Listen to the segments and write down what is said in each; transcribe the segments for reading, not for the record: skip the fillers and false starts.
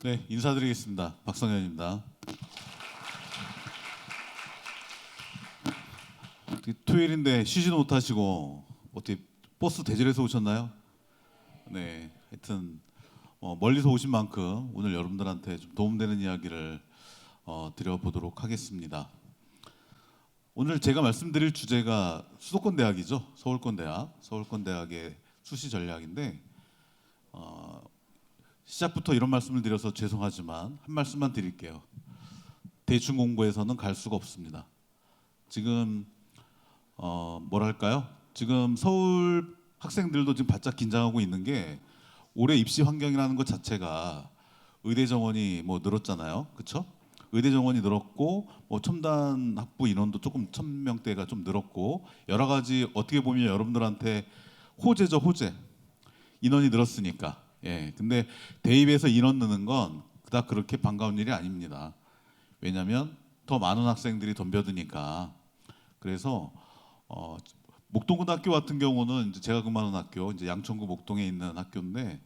네, 인사드리겠습니다. 박성현입니다. 토요일인데 쉬지도 못하시고 어떻게 버스 대절해서 오셨나요? 네, 하여튼 멀리서 오신 만큼 오늘 여러분들한테 좀 도움되는 이야기를 드려보도록 하겠습니다. 오늘 제가 말씀드릴 주제가 수도권 대학이죠. 서울권 대학의 수시 전략인데 시작부터 이런 말씀을 드려서 죄송하지만 한 말씀만 드릴게요. 대충 공부해서는 갈 수가 없습니다. 지금 뭐랄까요? 지금 서울 학생들도 지금 바짝 긴장하고 있는 게 올해 입시 환경이라는 것 자체가 의대 정원이 뭐 늘었잖아요, 그렇죠? 의대 정원이 늘었고 뭐 첨단 학부 인원도 조금 1,000명대가 좀 늘었고 여러 가지 어떻게 보면 여러분들한테 호재죠, 호재. 인원이 늘었으니까. 예. 근데 대입에서 인원 느는 건 그닥 그렇게 반가운 일이 아닙니다. 왜냐하면 더 많은 학생들이 덤벼드니까. 그래서 목동고등학교 같은 경우는 이제 제가 근무하는 학교, 이제 양천구 목동에 있는 학교인데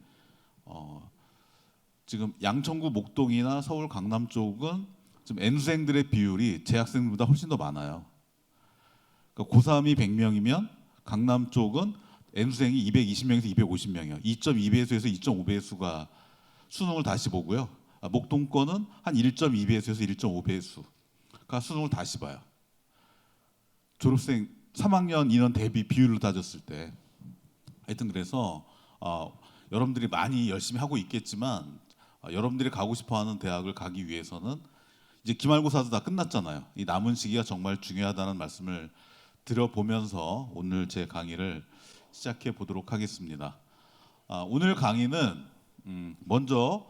지금 양천구 목동이나 서울 강남 쪽은 지금 N수생들의 비율이 재학생들보다 훨씬 더 많아요. 그러니까 고3이 100명이면 강남 쪽은 N수생이 220명에서 250명이에요. 2.2배수에서 2.5배수가 수능을 다시 보고요. 목동권은 한 1.2배수에서 1.5배수가 수능을 다시 봐요. 졸업생 3학년 인원 대비 비율로 따졌을 때. 하여튼 그래서 여러분들이 많이 열심히 하고 있겠지만 여러분들이 가고 싶어하는 대학을 가기 위해서는 이제 기말고사도 다 끝났잖아요. 이 남은 시기가 정말 중요하다는 말씀을 드려보면서 오늘 제 강의를 시작해 보도록 하겠습니다. 오늘 강의는 먼저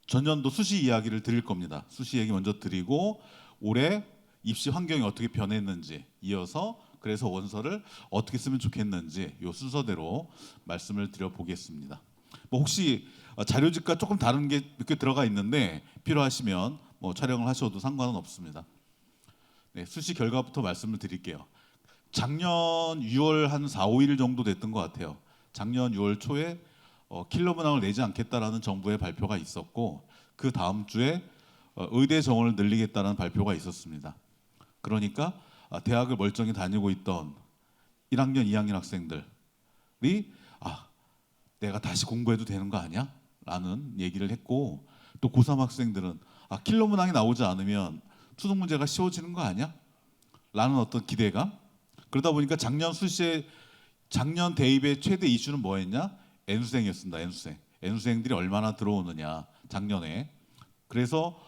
전년도 수시 이야기를 드릴 겁니다. 수시 얘기 먼저 드리고 올해 입시 환경이 어떻게 변했는지 이어서 그래서 원서를 어떻게 쓰면 좋겠는지 이 순서대로 말씀을 드려보겠습니다. 뭐 혹시 자료집과 조금 다른 게 몇 개 들어가 있는데 필요하시면 뭐 촬영을 하셔도 상관은 없습니다. 네, 수시 결과부터 말씀을 드릴게요. 작년 6월 한 4, 5일 정도 됐던 것 같아요. 작년 6월 초에 킬러 문항을 내지 않겠다라는 정부의 발표가 있었고 그 다음 주에 의대 정원을 늘리겠다는 발표가 있었습니다. 그러니까 대학을 멀쩡히 다니고 있던 1학년, 2학년 학생들이 내가 다시 공부해도 되는 거 아니야? 라는 얘기를 했고 또 고3 학생들은 킬러 문항이 나오지 않으면 수능 문제가 쉬워지는 거 아니야? 라는 어떤 기대감. 그러다 보니까 작년 수시에 작년 대입의 최대 이슈는 뭐였냐? N수생이었습니다. N수생들이 얼마나 들어오느냐 작년에. 그래서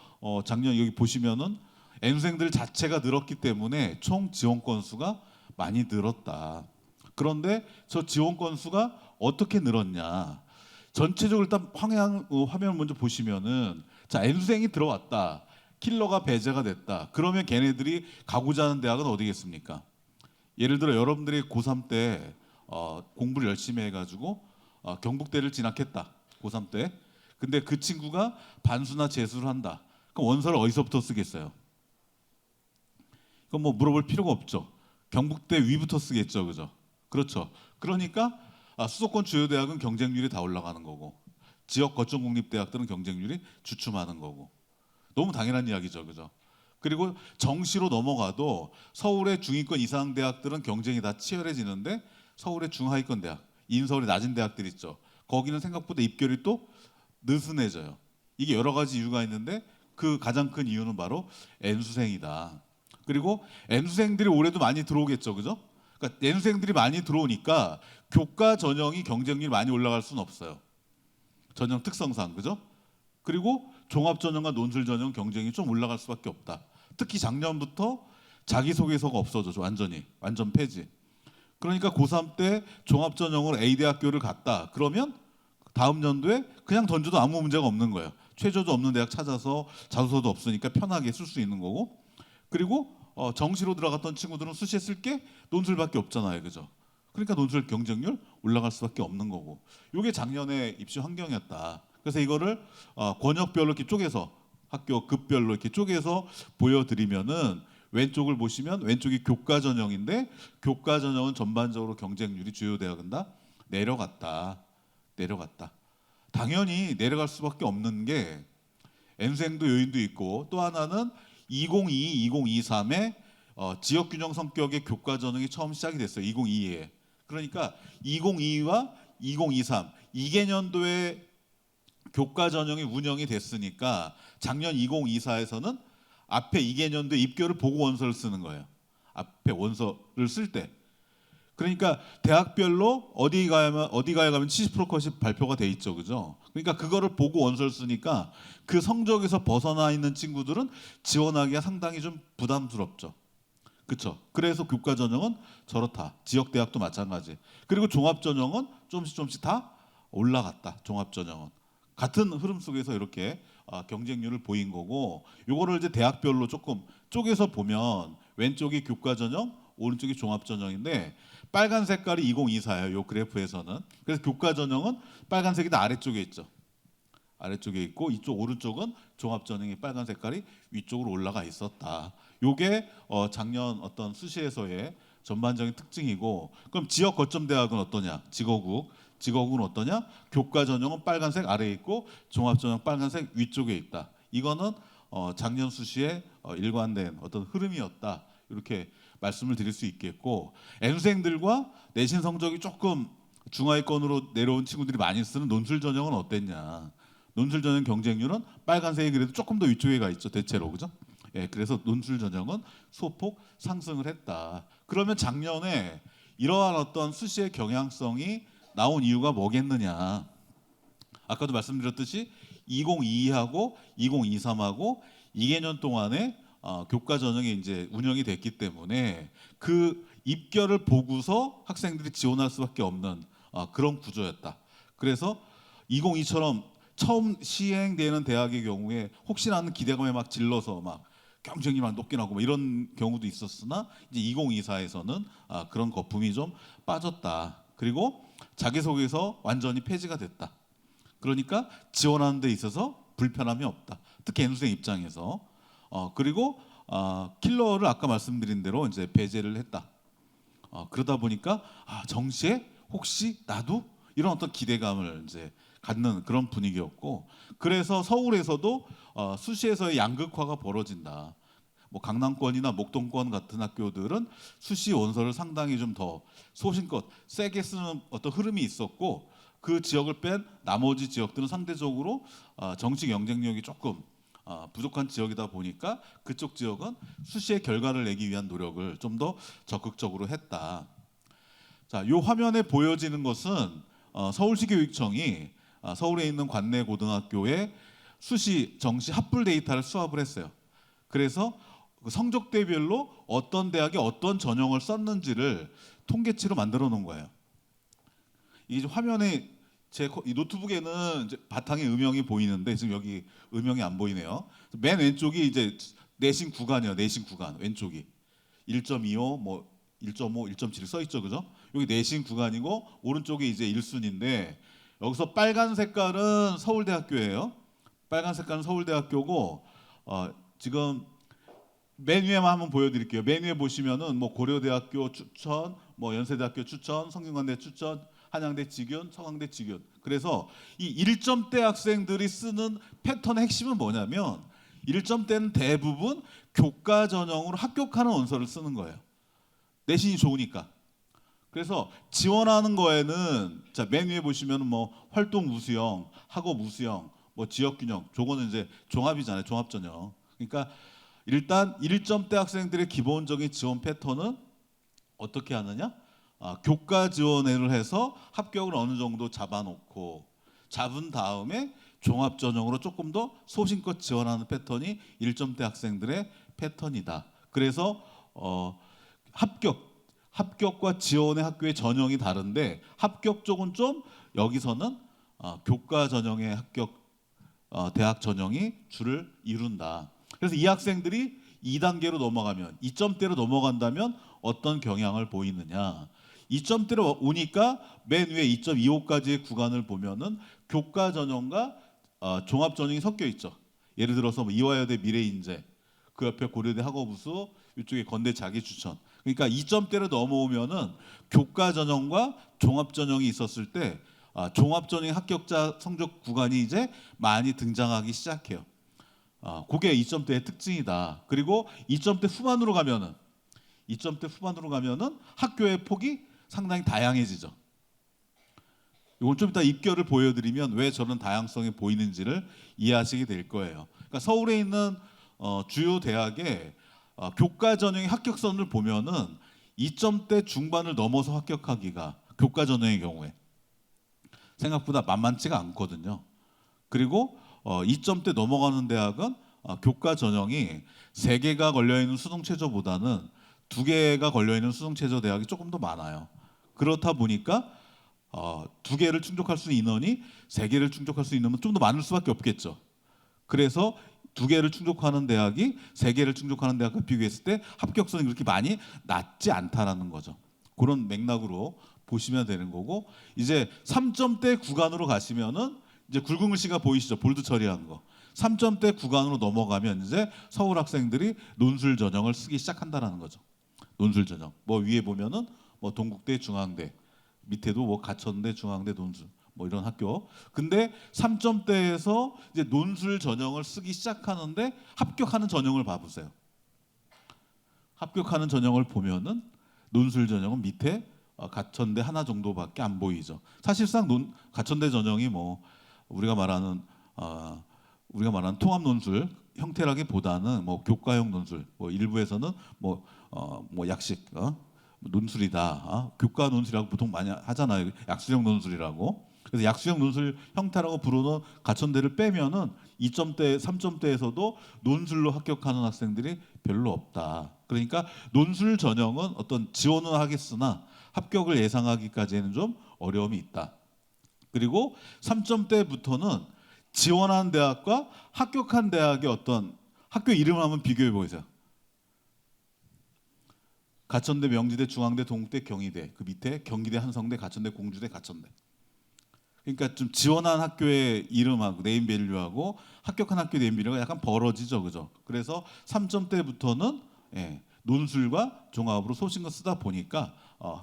작년 여기 보시면은 N수생들 자체가 늘었기 때문에 총 지원 건수가 많이 늘었다. 그런데 저 지원 건수가 어떻게 늘었냐? 전체적으로 일단 화면 먼저 보시면은 자 N수생이 들어왔다. 킬러가 배제가 됐다. 그러면 걔네들이 가고자 하는 대학은 어디겠습니까? 예를 들어 여러분들이 고3 때 공부를 열심히 해가지고 경북대를 진학했다. 고3 때. 근데 그 친구가 반수나 재수를 한다. 그럼 원서를 어디서부터 쓰겠어요? 그건 뭐 물어볼 필요가 없죠. 경북대 위부터 쓰겠죠, 그죠? 그렇죠. 그러니까 수도권 주요 대학은 경쟁률이 다 올라가는 거고, 지역 거점 공립대학들은 경쟁률이 주춤하는 거고. 너무 당연한 이야기죠, 그죠? 그리고 정시로 넘어가도 서울의 중위권 이상 대학들은 경쟁이 다 치열해지는데 서울의 중하위권 대학, 인서울의 낮은 대학들 있죠. 거기는 생각보다 입결이 또 느슨해져요. 이게 여러 가지 이유가 있는데 그 가장 큰 이유는 바로 N수생이다. 그리고 N수생들이 올해도 많이 들어오겠죠, 그죠? 그러니까 N수생들이 많이 들어오니까 교과 전형이 경쟁률이 많이 올라갈 수는 없어요. 전형 특성상, 그죠? 그리고 종합 전형과 논술 전형 경쟁이 좀 올라갈 수밖에 없다. 특히 작년부터 자기소개서가 없어져, 완전 폐지. 그러니까 고3 때 종합 전형으로 A 대학교를 갔다. 그러면 다음 연도에 그냥 던져도 아무 문제가 없는 거예요. 최저도 없는 대학 찾아서 자소서도 없으니까 편하게 쓸 수 있는 거고. 그리고 정시로 들어갔던 친구들은 수시에 쓸 게 논술밖에 없잖아요, 그죠? 그러니까 논술 경쟁률 올라갈 수밖에 없는 거고. 이게 작년의 입시 환경이었다. 그래서 이거를 권역별로 이렇게 쪼개서 학교 급별로 이렇게 쪼개서 보여드리면은 왼쪽을 보시면 왼쪽이 교과 전형인데 교과 전형은 전반적으로 경쟁률이 주요 대학은 다 내려갔다. 당연히 내려갈 수밖에 없는 게 N생도 요인도 있고 또 하나는 2022, 2023에 지역 균형 성격의 교과 전형이 처음 시작이 됐어요. 2022에. 그러니까 2022와 2023 2개년도에 교과 전형이 운영이 됐으니까 작년 2024에서는 앞에 2개년도 입결을 보고 원서를 쓰는 거예요. 앞에 원서를 쓸 때. 그러니까 대학별로 어디 가야 가면 70% 컷이 발표가 돼 있죠, 그죠? 그러니까 그거를 보고 원서를 쓰니까 그 성적에서 벗어나 있는 친구들은 지원하기가 상당히 좀 부담스럽죠, 그렇죠? 그래서 교과 전형은 저렇다. 지역 대학도 마찬가지. 그리고 종합 전형은 조금씩 다 올라갔다. 종합 전형은 같은 흐름 속에서 이렇게 경쟁률을 보인 거고, 요거를 이제 대학별로 조금 쪼개서 보면 왼쪽이 교과 전형, 오른쪽이 종합 전형인데 빨간 색깔이 2024예요. 요 그래프에서는. 그래서 교과 전형은 빨간색이 다 아래쪽에 있죠. 아래쪽에 있고 이쪽 오른쪽은 종합 전형이 빨간 색깔이 위쪽으로 올라가 있었다. 요게 작년 어떤 수시에서의 전반적인 특징이고, 그럼 지역 거점 대학은 어떠냐? 지거국은 어떠냐? 교과 전형은 빨간색 아래에 있고 종합 전형 빨간색 위쪽에 있다. 이거는 작년 수시에 일관된 어떤 흐름이었다. 이렇게 말씀을 드릴 수 있겠고, N생들과 내신 성적이 조금 중하위권으로 내려온 친구들이 많이 쓰는 논술 전형은 어땠냐? 논술 전형 경쟁률은 빨간색이 그래도 조금 더 위쪽에 가 있죠, 대체로, 그죠? 예, 그래서 논술 전형은 소폭 상승을 했다. 그러면 작년에 이러한 어떤 수시의 경향성이 나온 이유가 뭐겠느냐? 아까도 말씀드렸듯이 2022하고 2023하고 2개년 동안에 교과 전형이 이제 운영이 됐기 때문에 그 입결을 보고서 학생들이 지원할 수밖에 없는 그런 구조였다. 그래서 2022처럼 처음 시행되는 대학의 경우에 혹시나 하는 기대감에 막 질러서 막 경쟁이 막 높게 나고 뭐 이런 경우도 있었으나 이제 2024에서는 그런 거품이 좀 빠졌다. 그리고 자기소개서 완전히 폐지가 됐다. 그러니까 지원하는 데 있어서 불편함이 없다. 특히 N수생 입장에서. 그리고 킬러를 아까 말씀드린 대로 이제 배제를 했다. 그러다 보니까 정시에 혹시 나도 이런 어떤 기대감을 이제 갖는 그런 분위기였고, 그래서 서울에서도 수시에서의 양극화가 벌어진다. 뭐 강남권이나 목동권 같은 학교들은 수시 원서를 상당히 좀 더 소신껏 세게 쓰는 어떤 흐름이 있었고, 그 지역을 뺀 나머지 지역들은 상대적으로 정시 경쟁력이 조금 부족한 지역이다 보니까 그쪽 지역은 수시의 결과를 내기 위한 노력을 좀 더 적극적으로 했다. 자, 요 화면에 보여지는 것은 서울시 교육청이 서울에 있는 관내 고등학교에 수시, 정시 합불 데이터를 수합을 했어요. 그래서 그 성적대별로 어떤 대학에 어떤 전형을 썼는지를 통계치로 만들어 놓은 거예요. 이 화면에 이 노트북에는 이제 바탕에 음영이 보이는데 지금 여기 음영이 안 보이네요. 맨 왼쪽이 이제 내신 구간이에요. 내신 구간 왼쪽이 1.25, 뭐 1.5, 1.7 써 있죠, 그죠? 여기 내신 구간이고 오른쪽이 이제 1순위인데 여기서 빨간 색깔은 서울대학교예요. 빨간 색깔은 서울대학교고 지금 맨 위에만 한번 보여드릴게요. 맨 위에 보시면은 뭐 고려대학교 추천, 뭐 연세대학교 추천, 성균관대 추천, 한양대 직윤, 서강대 직윤. 그래서 이 1점대 학생들이 쓰는 패턴의 핵심은 뭐냐면 1점대는 대부분 교과 전형으로 합격하는 원서를 쓰는 거예요. 내신이 좋으니까. 그래서 지원하는 거에는 자, 맨 위에 보시면 뭐 활동 우수형, 학업 우수형, 뭐 지역 균형, 저거는 이제 종합이잖아요. 종합 전형. 그러니까 일단 1점대 학생들의 기본적인 지원 패턴은 어떻게 하느냐? 교과 지원을 해서 합격을 어느 정도 잡아놓고 잡은 다음에 종합 전형으로 조금 더 소신껏 지원하는 패턴이 1점대 학생들의 패턴이다. 그래서 합격과 지원의 학교의 전형이 다른데 합격 쪽은 좀 여기서는 교과 전형의 합격 대학 전형이 주를 이룬다. 그래서 이 학생들이 2단계로 넘어가면 2점대로 넘어간다면 어떤 경향을 보이느냐? 2점대로 오니까 맨 위에 2.25까지의 구간을 보면은 교과 전형과 종합 전형이 섞여 있죠. 예를 들어서 뭐 이화여대 미래인재, 그 옆에 고려대 학업우수, 이쪽에 건대 자기추천. 그러니까 2점대로 넘어오면은 교과 전형과 종합 전형이 있었을 때 종합전형 합격자 성적 구간이 이제 많이 등장하기 시작해요. 그게 2점대의 특징이다. 그리고 2점대 후반으로 가면은 학교의 폭이 상당히 다양해지죠. 이건 좀 이따 입결을 보여드리면 왜 저런 다양성이 보이는지를 이해하시게 될 거예요. 그러니까 서울에 있는 주요 대학의 교과 전형의 합격선을 보면은 2점대 중반을 넘어서 합격하기가 교과 전형의 경우에 생각보다 만만치가 않거든요. 그리고 2점대 넘어가는 대학은 교과 전형이 3개가 걸려있는 수능 최저보다는 2개가 걸려있는 수능 최저 대학이 조금 더 많아요. 그렇다 보니까 2개를 충족할 수 있는 인원이 3개를 충족할 수 있는 건 좀 더 많을 수밖에 없겠죠. 그래서 2개를 충족하는 대학이 3개를 충족하는 대학과 비교했을 때 합격선이 그렇게 많이 낮지 않다라는 거죠. 그런 맥락으로 보시면 되는 거고, 이제 3점대 구간으로 가시면은 이제 굵은 글씨가 보이시죠? 볼드 처리한 거. 3점대 구간으로 넘어가면 이제 서울 학생들이 논술 전형을 쓰기 시작한다라는 거죠. 논술 전형. 뭐 위에 보면은 뭐 동국대, 중앙대, 밑에도 뭐 가천대, 중앙대, 논술 뭐 이런 학교. 근데 3점대에서 이제 논술 전형을 쓰기 시작하는데 합격하는 전형을 봐보세요. 합격하는 전형을 보면은 논술 전형은 밑에 가천대 하나 정도밖에 안 보이죠. 사실상 가천대 전형이 뭐 우리가 말하는 통합 논술 형태라기보다는 뭐 교과형 논술, 뭐 일부에서는 뭐 약식 논술이다. 교과 논술이라고 보통 많이 하잖아요. 약수형 논술이라고. 그래서 약수형 논술 형태라고 부르는 가천대를 빼면은 2점대, 3점대에서도 논술로 합격하는 학생들이 별로 없다. 그러니까 논술 전형은 어떤 지원은 하겠으나 합격을 예상하기까지는 좀 어려움이 있다. 그리고 3점대부터는 지원한 대학과 합격한 대학의 어떤 학교 이름을 한번 비교해 보세요. 가천대, 명지대, 중앙대, 동국대, 경희대. 그 밑에 경기대, 한성대, 가천대, 공주대, 가천대. 그러니까 좀 지원한 학교의 이름하고 네임밸류하고 합격한 학교 네임밸류가 약간 벌어지죠, 그죠? 그래서 3점대부터는 논술과 종합으로 소신껏 쓰다 보니까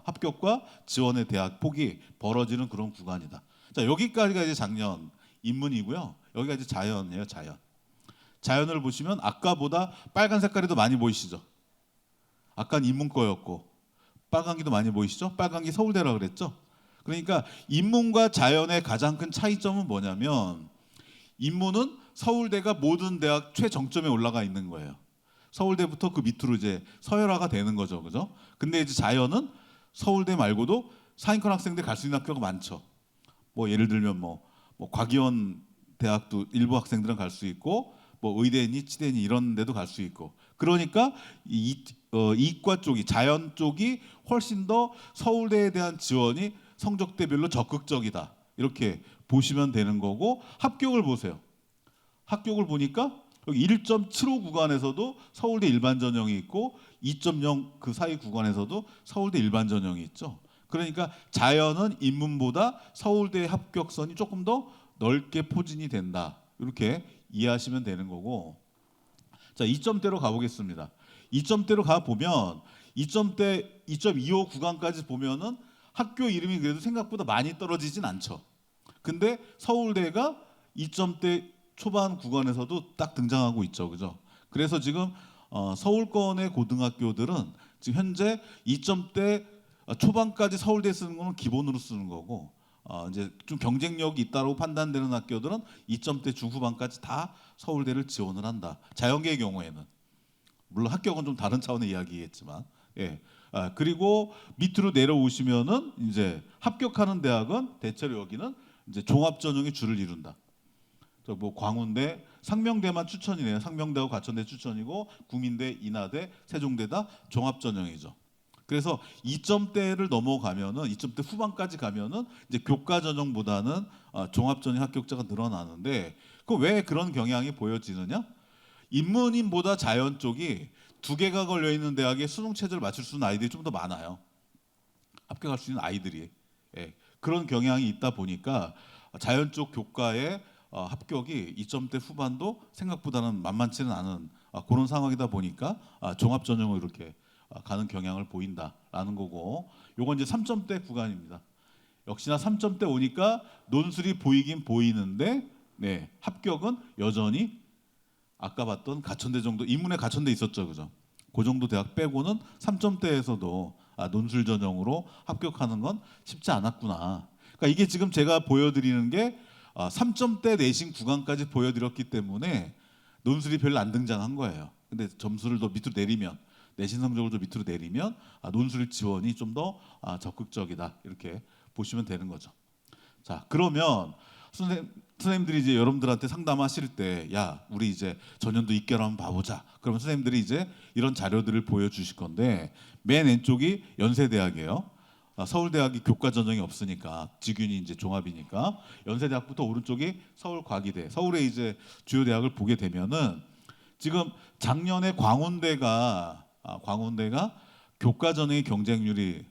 합격과 지원의 대학 폭이 벌어지는 그런 구간이다. 자, 여기까지가 이제 작년 인문이고요. 여기가 이제 자연이에요, 자연. 자연을 보시면 아까보다 빨간 색깔이 더 많이 보이시죠? 아까는 인문 거였고 빨간 게 더 많이 보이시죠? 빨간 게 서울대라 그랬죠? 그러니까 인문과 자연의 가장 큰 차이점은 뭐냐면 인문은 서울대가 모든 대학 최정점에 올라가 있는 거예요. 서울대부터 그 밑으로 이제 서열화가 되는 거죠, 그죠? 근데 이제 자연은 서울대 말고도 상위권 학생들 갈 수 있는 학교가 많죠. 뭐 예를 들면 뭐 과기원 대학도 일부 학생들은 갈 수 있고, 뭐 의대니 치대니 이런 데도 갈 수 있고. 그러니까 이과 쪽이 자연 쪽이 훨씬 더 서울대에 대한 지원이 성적대별로 적극적이다. 이렇게 보시면 되는 거고, 합격을 보세요. 합격을 보니까 여기 1.75 구간에서도 서울대 일반 전형이 있고 2.0 그 사이 구간에서도 서울대 일반 전형이 있죠. 그러니까 자연은 인문보다 서울대 합격선이 조금 더 넓게 포진이 된다. 이렇게 이해하시면 되는 거고. 자, 2점대로 가보겠습니다. 2점대로 가보면 2점대 2.25 구간까지 보면은 학교 이름이 그래도 생각보다 많이 떨어지진 않죠. 근데 서울대가 2점대 초반 구간에서도 딱 등장하고 있죠, 그죠? 그래서 지금 서울권의 고등학교들은 지금 현재 2점대 초반까지 서울대 쓰는 거는 기본으로 쓰는 거고, 이제 좀 경쟁력이 있다고 판단되는 학교들은 2점대 중후반까지 다 서울대를 지원을 한다. 자연계의 경우에는 물론 합격은 좀 다른 차원의 이야기겠지만, 그리고 밑으로 내려오시면은 이제 합격하는 대학은 대체로 여기는 이제 종합 전형이 주를 이룬다. 뭐 광운대, 상명대만 추천이네요. 상명대하고 가천대 추천이고 국민대, 인하대, 세종대 다 종합 전형이죠. 그래서 2점대를 넘어가면은 2점대 후반까지 가면은 이제 교과 전형보다는 종합 전형 합격자가 늘어나는데, 그 왜 그런 경향이 보여지느냐? 인문인보다 자연 쪽이 2개가 걸려 있는 대학에 수능 체제를 맞출 수 있는 아이들이 좀 더 많아요. 합격할 수 있는 아이들이. 그런 경향이 있다 보니까 자연 쪽 교과에 합격이 2점대 후반도 생각보다는 만만치는 않은 그런 상황이다 보니까 종합 전형으로 이렇게 가는 경향을 보인다라는 거고, 요건 이제 3점대 구간입니다. 역시나 3점대 오니까 논술이 보이긴 보이는데 네, 합격은 여전히 아까 봤던 가천대 정도, 인문에 가천대 있었죠, 그죠? 그 정도 대학 빼고는 3점대에서도 논술 전형으로 합격하는 건 쉽지 않았구나. 그러니까 이게 지금 제가 보여드리는 게 3점대 내신 구간까지 보여드렸기 때문에 논술이 별로 안 등장한 거예요. 근데 점수를 더 밑으로 내리면, 내신 성적을 더 밑으로 내리면 논술 지원이 좀 더 적극적이다, 이렇게 보시면 되는 거죠. 자, 그러면 선생님들이 이제 여러분들한테 상담하실 때, 야, 우리 이제 전년도 입결 한번 봐보자. 그러면 선생님들이 이제 이런 자료들을 보여주실 건데, 맨 왼쪽이 연세대학이에요. 서울대학이 교과 전형이 없으니까, 직윤이 이제 종합이니까 연세대학부터 오른쪽이 서울과기대, 서울의 이제 주요 대학을 보게 되면은 지금 작년에 광운대가 교과 전형의 경쟁률이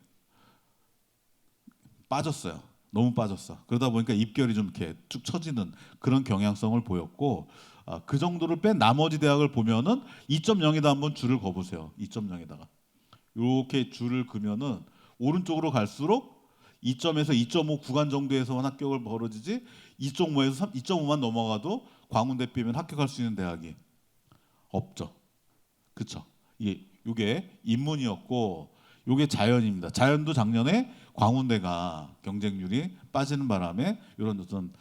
빠졌어요. 너무 빠졌어. 그러다 보니까 입결이 좀 이렇게 쭉 처지는 그런 경향성을 보였고, 그 정도를 뺀 나머지 대학을 보면은 2.0에다 한번 줄을 그어보세요. 2.0에다가 이렇게 줄을 그면은 오른쪽으로 갈수록 2점에서 2.5 구간 정도에서만 합격을 벌어지지 2.5에서 2.5만 넘어가도 광운대 빼면 합격할 수 있는 대학이 없죠. 그렇죠? 이게 인문이었고, 이게 자연입니다. 자연도 작년에 광운대가 경쟁률이 빠지는 바람에 이런 어떤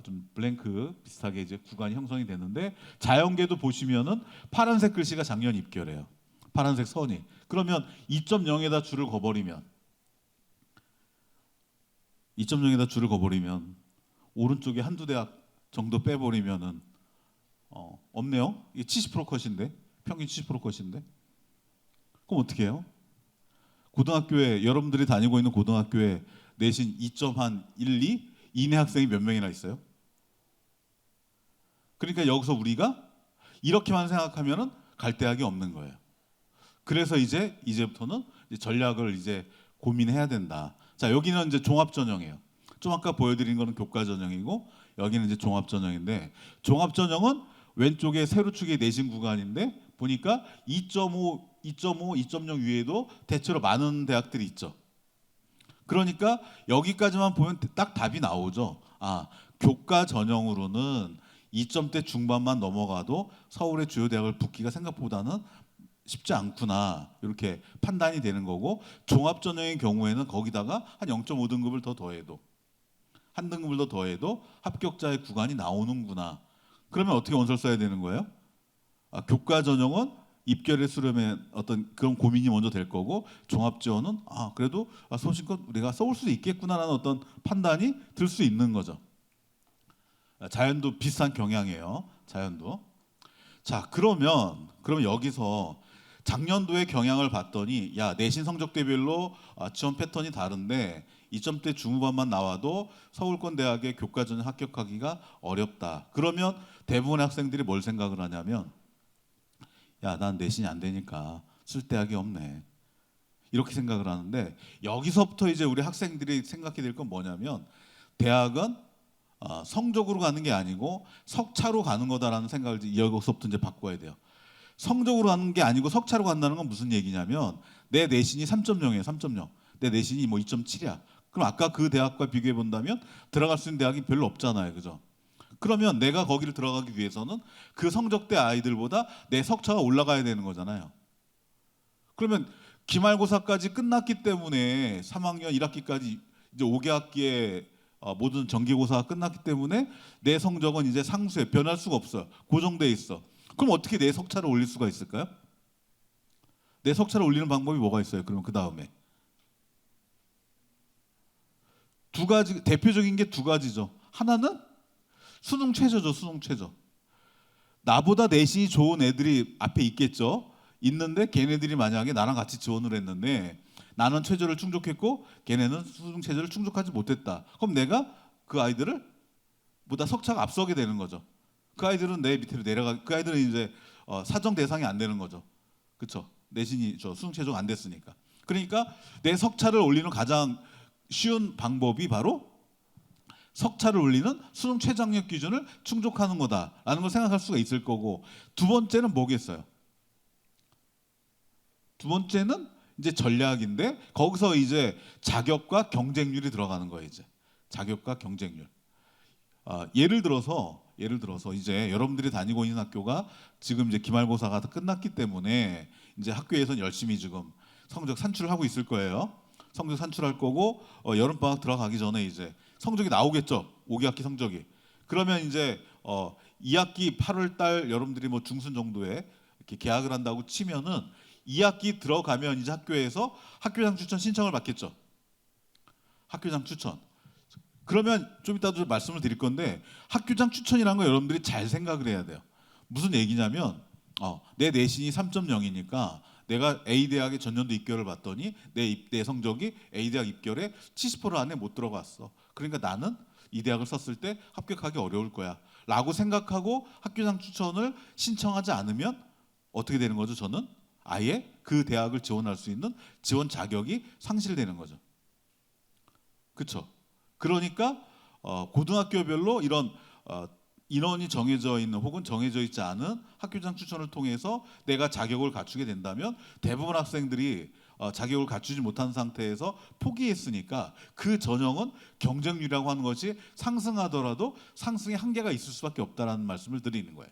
좀 블랭크 비슷하게 이제 구간이 형성이 되는데, 자연계도 보시면은 파란색 글씨가 작년 입결해요. 파란색 선이. 그러면 2.0에다 줄을 그어버리면 2.0에다 줄을 그어버리면 오른쪽에 한두 대학 정도 빼버리면은 없네요. 이게 70% 컷인데, 평균 70% 컷인데, 그럼 어떻게 해요? 고등학교에, 여러분들이 다니고 있는 고등학교에 내신 2.12 이내 학생이 몇 명이나 있어요? 그러니까 여기서 우리가 이렇게만 생각하면은 갈 대학이 없는 거예요. 그래서 이제부터는 전략을 이제 고민해야 된다. 자, 여기는 이제 종합 전형이에요. 좀 아까 보여드린 거는 교과 전형이고, 여기는 이제 종합 전형인데, 종합 전형은 왼쪽에 세로축의 내신 구간인데 보니까 2.5, 2.0 위에도 대체로 많은 대학들이 있죠. 그러니까 여기까지만 보면 딱 답이 나오죠. 교과 전형으로는 2점대 중반만 넘어가도 서울의 주요 대학을 붙기가 생각보다는 쉽지 않구나, 이렇게 판단이 되는 거고, 종합 전형의 경우에는 거기다가 한 0.5등급을 더 더해도, 한 등급을 더 더해도 합격자의 구간이 나오는구나. 그러면 어떻게 원서를 써야 되는 거예요? 교과 전형은 입결의 수렴에 어떤 그런 고민이 먼저 될 거고, 종합 지원은 그래도 소신껏 우리가 써올 수도 있겠구나라는 어떤 판단이 들 수 있는 거죠. 자연도 비슷한 경향이에요. 자연도. 자, 그러면 여기서 작년도의 경향을 봤더니, 야, 내신 성적대별로 지원 패턴이 다른데 2점대 중후반만 나와도 서울권 대학의 교과 전형 합격하기가 어렵다. 그러면 대부분의 학생들이 뭘 생각을 하냐면, 야, 난 내신이 안 되니까 쓸 대학이 없네, 이렇게 생각을 하는데, 여기서부터 이제 우리 학생들이 생각해야 될 건 뭐냐면, 대학은 성적으로 가는 게 아니고 석차로 가는 거다라는 생각을 여기서부터 이제 바꿔야 돼요. 성적으로 가는 게 아니고 석차로 간다는 건 무슨 얘기냐면, 내 내신이 3.0이에요. 3.0. 내 내신이 뭐 2.7이야. 그럼 아까 그 대학과 비교해 본다면 들어갈 수 있는 대학이 별로 없잖아요. 그죠? 그러면 내가 거기를 들어가기 위해서는 그 성적대 아이들보다 내 석차가 올라가야 되는 거잖아요. 그러면 기말고사까지 끝났기 때문에 3학년 1학기까지 이제 5개학기에 모든 정기고사가 끝났기 때문에 내 성적은 이제 상수에 변할 수가 없어요. 고정돼 있어. 그럼 어떻게 내 석차를 올릴 수가 있을까요? 내 석차를 올리는 방법이 뭐가 있어요? 그러면 그 다음에 두 가지, 대표적인 게 두 가지죠. 하나는 수능 최저죠. 수능 최저. 나보다 내신이 좋은 애들이 앞에 있겠죠. 있는데 걔네들이 만약에 나랑 같이 지원을 했는데 나는 최저를 충족했고 걔네는 수능 최저를 충족하지 못했다. 그럼 내가 그 아이들을 보다 석차가 앞서게 되는 거죠. 그 아이들은 내 밑으로 그 아이들은 이제 사정 대상이 안 되는 거죠. 그렇죠? 내신이 수능 최저가 안 됐으니까. 그러니까 내 석차를 올리는 가장 쉬운 방법이 바로 석차를 올리는 수능 최저학력 기준을 충족하는 거다라는 걸 생각할 수가 있을 거고, 두 번째는 뭐겠어요? 두 번째는 이제 전략인데 거기서 이제 자격과 경쟁률이 들어가는 거예요. 이제 자격과 경쟁률. 예를 들어서 이제 여러분들이 다니고 있는 학교가 지금 이제 기말고사가 다 끝났기 때문에 이제 학교에서는 열심히 지금 성적 산출을 하고 있을 거예요. 성적 산출할 거고 여름방학 들어가기 전에 이제 성적이 나오겠죠. 5기학기 성적이. 그러면 이제 2학기 8월 달 여러분들이 뭐 중순 정도에 이렇게 개학을 한다고 치면은 2학기 들어가면 이제 학교에서 학교장 추천 신청을 받겠죠. 학교장 추천. 그러면 좀 이따도 말씀을 드릴 건데 학교장 추천이라는 거 여러분들이 잘 생각을 해야 돼요. 무슨 얘기냐면 내 내신이 3.0이니까 내가 A 대학에 전년도 입결을 봤더니 내 입대 성적이 A 대학 입결에 70% 안에 못 들어갔어. 그러니까 나는 이 대학을 썼을 때 합격하기 어려울 거야 라고 생각하고 학교장 추천을 신청하지 않으면 어떻게 되는 거죠? 저는 아예 그 대학을 지원할 수 있는 지원 자격이 상실되는 거죠. 그렇죠? 그러니까 고등학교별로 이런 인원이 정해져 있는 혹은 정해져 있지 않은 학교장 추천을 통해서 내가 자격을 갖추게 된다면 대부분 학생들이 자격을 갖추지 못한 상태에서 포기했으니까 그 전형은 경쟁률이라고 하는 것이 상승하더라도 상승의 한계가 있을 수밖에 없다라는 말씀을 드리는 거예요.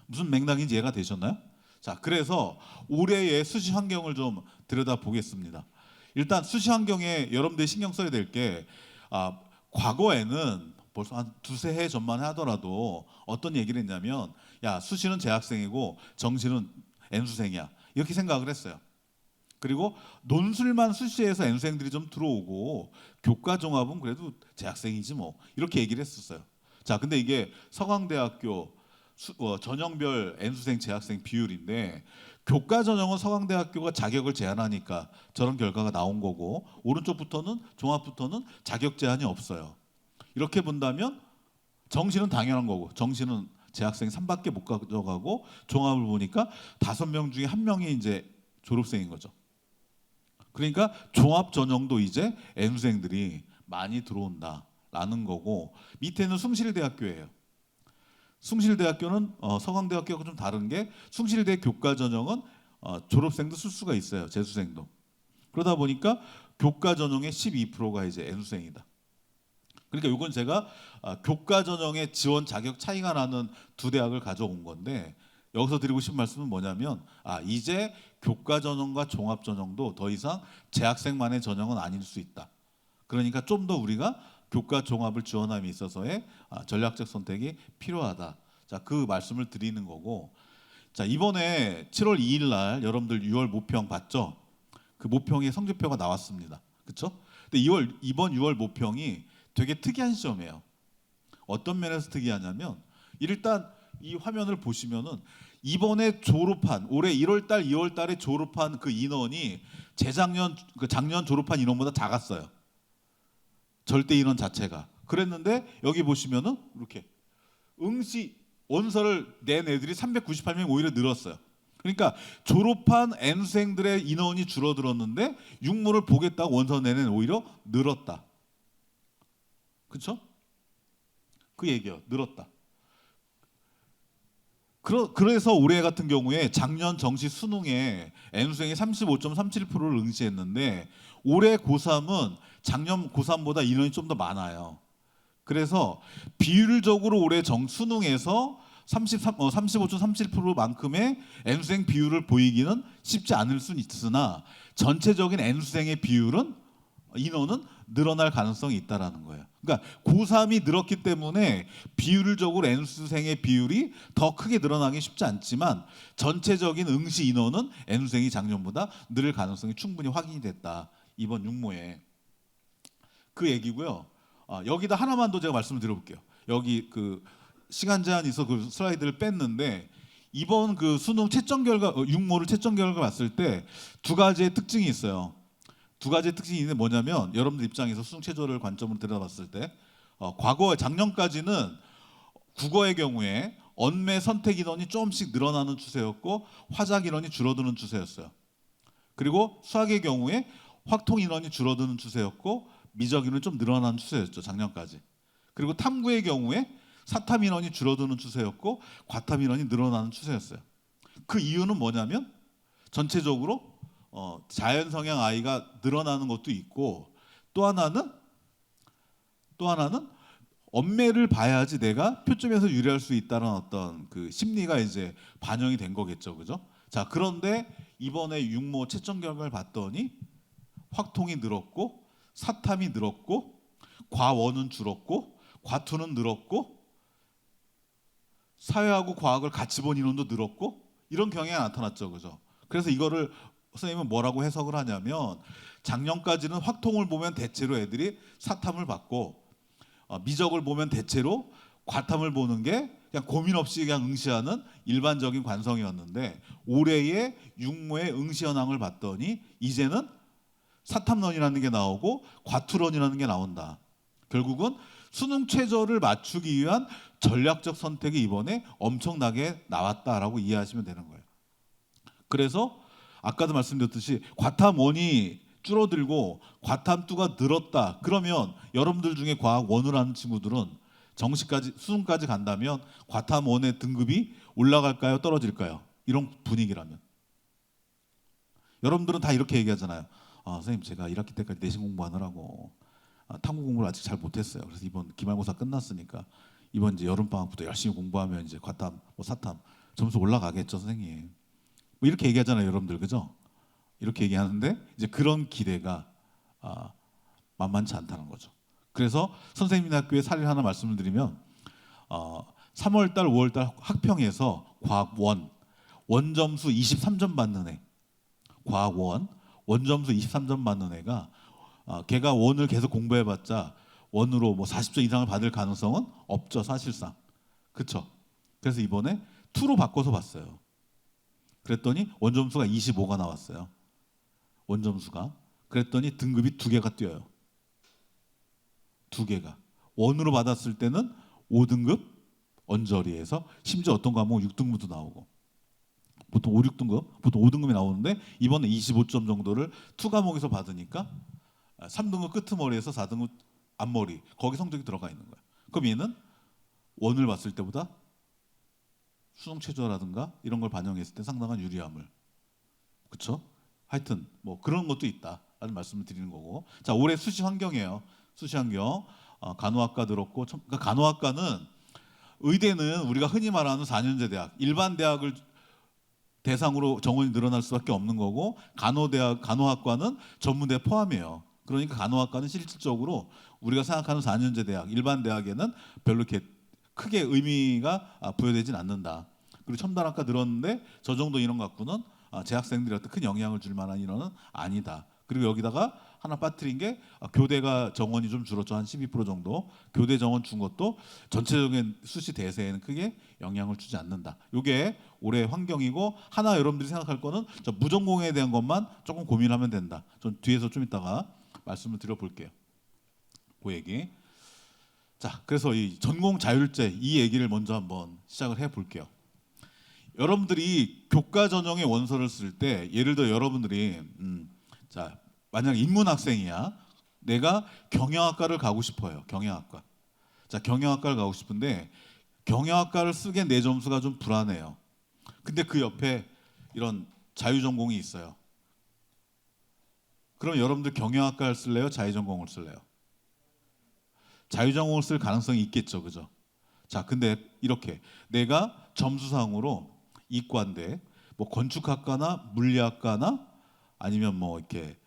무슨 맥락인지 이해가 되셨나요? 자, 그래서 올해의 수시 환경을 좀 들여다보겠습니다. 일단 수시 환경에 여러분들이 신경 써야 될 게 과거에는 벌써 한 두세 해 전만 하더라도 어떤 얘기를 했냐면 야 수시는 재학생이고 정시는 N수생이야 이렇게 생각을 했어요. 그리고 논술만 수시에서 N수생들이 좀 들어오고 교과 종합은 그래도 재학생이지 뭐 이렇게 얘기를 했었어요. 자, 근데 이게 서강대학교 전형별 N수생 재학생 비율인데 교과 전형은 서강대학교가 자격을 제한하니까 저런 결과가 나온 거고 오른쪽부터는 종합부터는 자격 제한이 없어요. 이렇게 본다면 정시는 당연한 거고 정시는 재학생이 3밖에 못 가져가고 종합을 보니까 5명 중에 1명이 이제 졸업생인 거죠. 그러니까 종합 전형도 이제 N수생들이 많이 들어온다라는 거고 밑에는 숭실대학교예요. 숭실대학교는 서강대학교하고 좀 다른 게 숭실대 교과 전형은 졸업생도 쓸 수가 있어요. 재수생도. 그러다 보니까 교과 전형의 12%가 이제 N수생이다. 그러니까 이건 제가 교과 전형의 지원 자격 차이가 나는 두 대학을 가져온 건데 여기서 드리고 싶은 말씀은 뭐냐면 이제 교과 전형과 종합 전형도 더 이상 재학생만의 전형은 아닐 수 있다. 그러니까 좀 더 우리가 교과 종합을 지원함에 있어서의 전략적 선택이 필요하다. 자, 그 말씀을 드리는 거고. 자, 이번에 7월 2일 날 여러분들 6월 모평 봤죠? 그 모평의 성적표가 나왔습니다. 그렇죠? 근데 이번 6월 모평이 되게 특이한 시험이에요. 어떤 면에서 특이하냐면 일단 이 화면을 보시면은 이번에 졸업한 올해 1월 달, 2월 달에 졸업한 그 인원이 작년 졸업한 인원보다 작았어요. 절대 인원 자체가. 그랬는데 여기 보시면은 이렇게 응시 원서를 낸 애들이 398명 오히려 늘었어요. 그러니까 졸업한 N수생들의 인원이 줄어들었는데 육모를 보겠다고 원서 내는 애는 오히려 늘었다. 그렇죠? 그 얘기요. 늘었다. 그래서 올해 같은 경우에 작년 정시 수능에 N수생이 35.37%를 응시했는데 올해 고3은 작년 고3보다 인원이 좀 더 많아요. 그래서 비율적으로 올해 수능에서 35.37%만큼의 N수생 비율을 보이기는 쉽지 않을 수는 있으나 전체적인 N수생의 비율은 인원은 늘어날 가능성이 있다라는 거예요. 그러니까 고3이 늘었기 때문에 비율적으로 N수생의 비율이 더 크게 늘어나기 쉽지 않지만 전체적인 응시 인원은 N수생이 작년보다 늘 가능성이 충분히 확인이 됐다. 이번 육모에. 그 얘기고요. 여기다 하나만 더 제가 말씀을 드려볼게요. 여기 그 시간 제한이 있어 그 슬라이드를 뺐는데 이번 그 수능 채점 결과 육모를 채점 결과 봤을 때 두 가지의 특징이 있어요. 두 가지의 특징이 있는데 뭐냐면 여러분들 입장에서 수능 최저를 관점으로 들여다봤을 때 과거 작년까지는 국어의 경우에 언매 선택 인원이 조금씩 늘어나는 추세였고 화작 인원이 줄어드는 추세였어요. 그리고 수학의 경우에 확통 인원이 줄어드는 추세였고 미적 인원이 좀 늘어나는 추세였죠. 작년까지. 그리고 탐구의 경우에 사탐 인원이 줄어드는 추세였고 과탐 인원이 늘어나는 추세였어요. 그 이유는 뭐냐면 전체적으로 자연 성향 I가 늘어나는 것도 있고 또 하나는 엄매를 봐야지 내가 표점에서 유리할 수 있다는 어떤 그 심리가 이제 반영이 된 거겠죠, 그죠? 자, 그런데 이번에 육모 채점 결과를 봤더니 확통이 늘었고 사탐이 늘었고 과원은 줄었고 과투는 늘었고 사회하고 과학을 같이 본 인원도 늘었고 이런 경향이 나타났죠, 그죠? 그래서 이거를 선생님은 뭐라고 해석을 하냐면 작년까지는 확통을 보면 대체로 애들이 사탐을 받고 미적을 보면 대체로 과탐을 보는 게 그냥 고민 없이 그냥 응시하는 일반적인 관성이었는데 올해의 육모의 응시 현황을 봤더니 이제는 사탐론이라는 게 나오고 과투론이라는 게 나온다. 결국은 수능 최저를 맞추기 위한 전략적 선택이 이번에 엄청나게 나왔다라고 이해하시면 되는 거예요. 그래서 아까도 말씀드렸듯이 과탐1이 줄어들고 과탐2가 늘었다. 그러면 여러분들 중에 과학 1을 하는 친구들은 정시까지 수능까지 간다면 과탐1의 등급이 올라갈까요? 떨어질까요? 이런 분위기라면. 여러분들은 다 이렇게 얘기하잖아요. 선생님 제가 1학기 때까지 내신 공부하느라고 탐구 공부를 아직 잘 못했어요. 그래서 이번 기말고사 끝났으니까 이번 이제 여름방학부터 열심히 공부하면 이제 과탐, 사탐 점수 올라가겠죠, 선생님. 뭐 이렇게 얘기하잖아요, 여러분들, 그죠? 이렇게 얘기하는데 이제 그런 기대가 만만치 않다는 거죠. 그래서 선생님 학교의 사례를 하나 말씀을 드리면 3월달, 5월달 학평에서 과학 1 원점수 23점 받는 애, 과학 1 원점수 23점 받는 애가 걔가 원을 계속 공부해봤자 원으로 뭐 40점 이상을 받을 가능성은 없죠, 사실상. 그렇죠? 그래서 이번에 2로 바꿔서 봤어요. 그랬더니 원점수가 25가 나왔어요. 원점수가. 그랬더니 등급이 2개가 뛰어요. 2개가. 원으로 받았을 때는 5등급 언저리에서 심지어 어떤 과목은 6등급도 나오고 보통 5, 6등급, 보통 5등급이 나오는데 이번에 25점 정도를 2 과목에서 받으니까 3등급 끄트머리에서 4등급 앞머리 거기 성적이 들어가 있는 거예요. 그럼 얘는 원을 봤을 때보다 수능 최저라든가 이런 걸 반영했을 때 상당한 유리함을, 그렇죠? 하여튼 뭐 그런 것도 있다라는 말씀을 드리는 거고. 자, 올해 수시 환경이에요. 수시 환경 간호학과 들었고, 그러니까 간호학과는 의대는 우리가 흔히 말하는 4년제 대학, 일반 대학을 대상으로 정원이 늘어날 수밖에 없는 거고 간호학과는 전문대 포함이에요. 그러니까 간호학과는 실질적으로 우리가 생각하는 4년제 대학, 일반 대학에는 별로 이렇게 크게 의미가 부여되진 않는다. 그리고 첨단학과 들었는데 저 정도 인원 갖고는 재학생들한테 큰 영향을 줄 만한 인원은 아니다. 그리고 여기다가 하나 빠뜨린 게 교대가 정원이 좀 줄었죠. 한 12% 정도. 교대 정원 준 것도 전체적인 수시 대세에는 크게 영향을 주지 않는다. 이게 올해 환경이고, 하나 여러분들이 생각할 거는 무전공에 대한 것만 조금 고민하면 된다. 전 뒤에서 좀 이따가 말씀을 드려볼게요. 그 얘기. 자, 그래서 이 전공 자율제 이 얘기를 먼저 한번 시작을 해볼게요. 여러분들이 교과 전형의 원서를 쓸 때, 예를 들어 여러분들이 자, 만약 인문학생이야. 내가 경영학과를 가고 싶어요. 경영학과. 자, 경영학과를 가고 싶은데 경영학과를 쓰기엔 내 점수가 좀 불안해요. 근데 그 옆에 이런 자유전공이 있어요. 그럼 여러분들 경영학과를 쓸래요? 자유전공을 쓸래요? 자유전공을 쓸 가능성이 있겠죠, 그죠? 자, 근데 이렇게 내가 점수상으로 이과인데 뭐 건축학과나 물리학과나 아니면 뭐 이렇게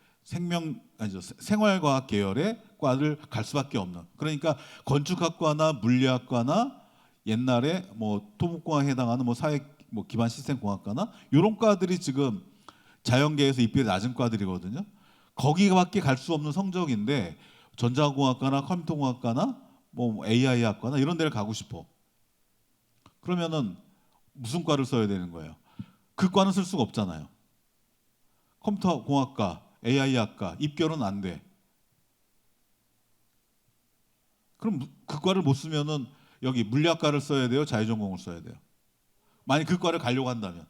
생활과학 계열의 과를 갈 수밖에 없는. 그러니까 건축학과나 물리학과나 옛날에 뭐 토목공학에 해당하는 뭐 사회 뭐 기반 시스템 공학과나 이런 과들이 지금 자연계에서 입비가 낮은 과들이거든요. 거기밖에 갈 수 없는 성적인데 전자공학과나 컴퓨터공학과나 뭐 AI 학과나 이런 데를 가고 싶어. 그러면은 무슨 과를 써야 되는 거예요? 그 과는 쓸 수가 없잖아요. 컴퓨터공학과, AI학과 입결은 안 돼. 그럼 그 과를 못 쓰면은 여기 물리학과를 써야 돼요? 자유전공을 써야 돼요? 만약 그 과를 가려고 한다면.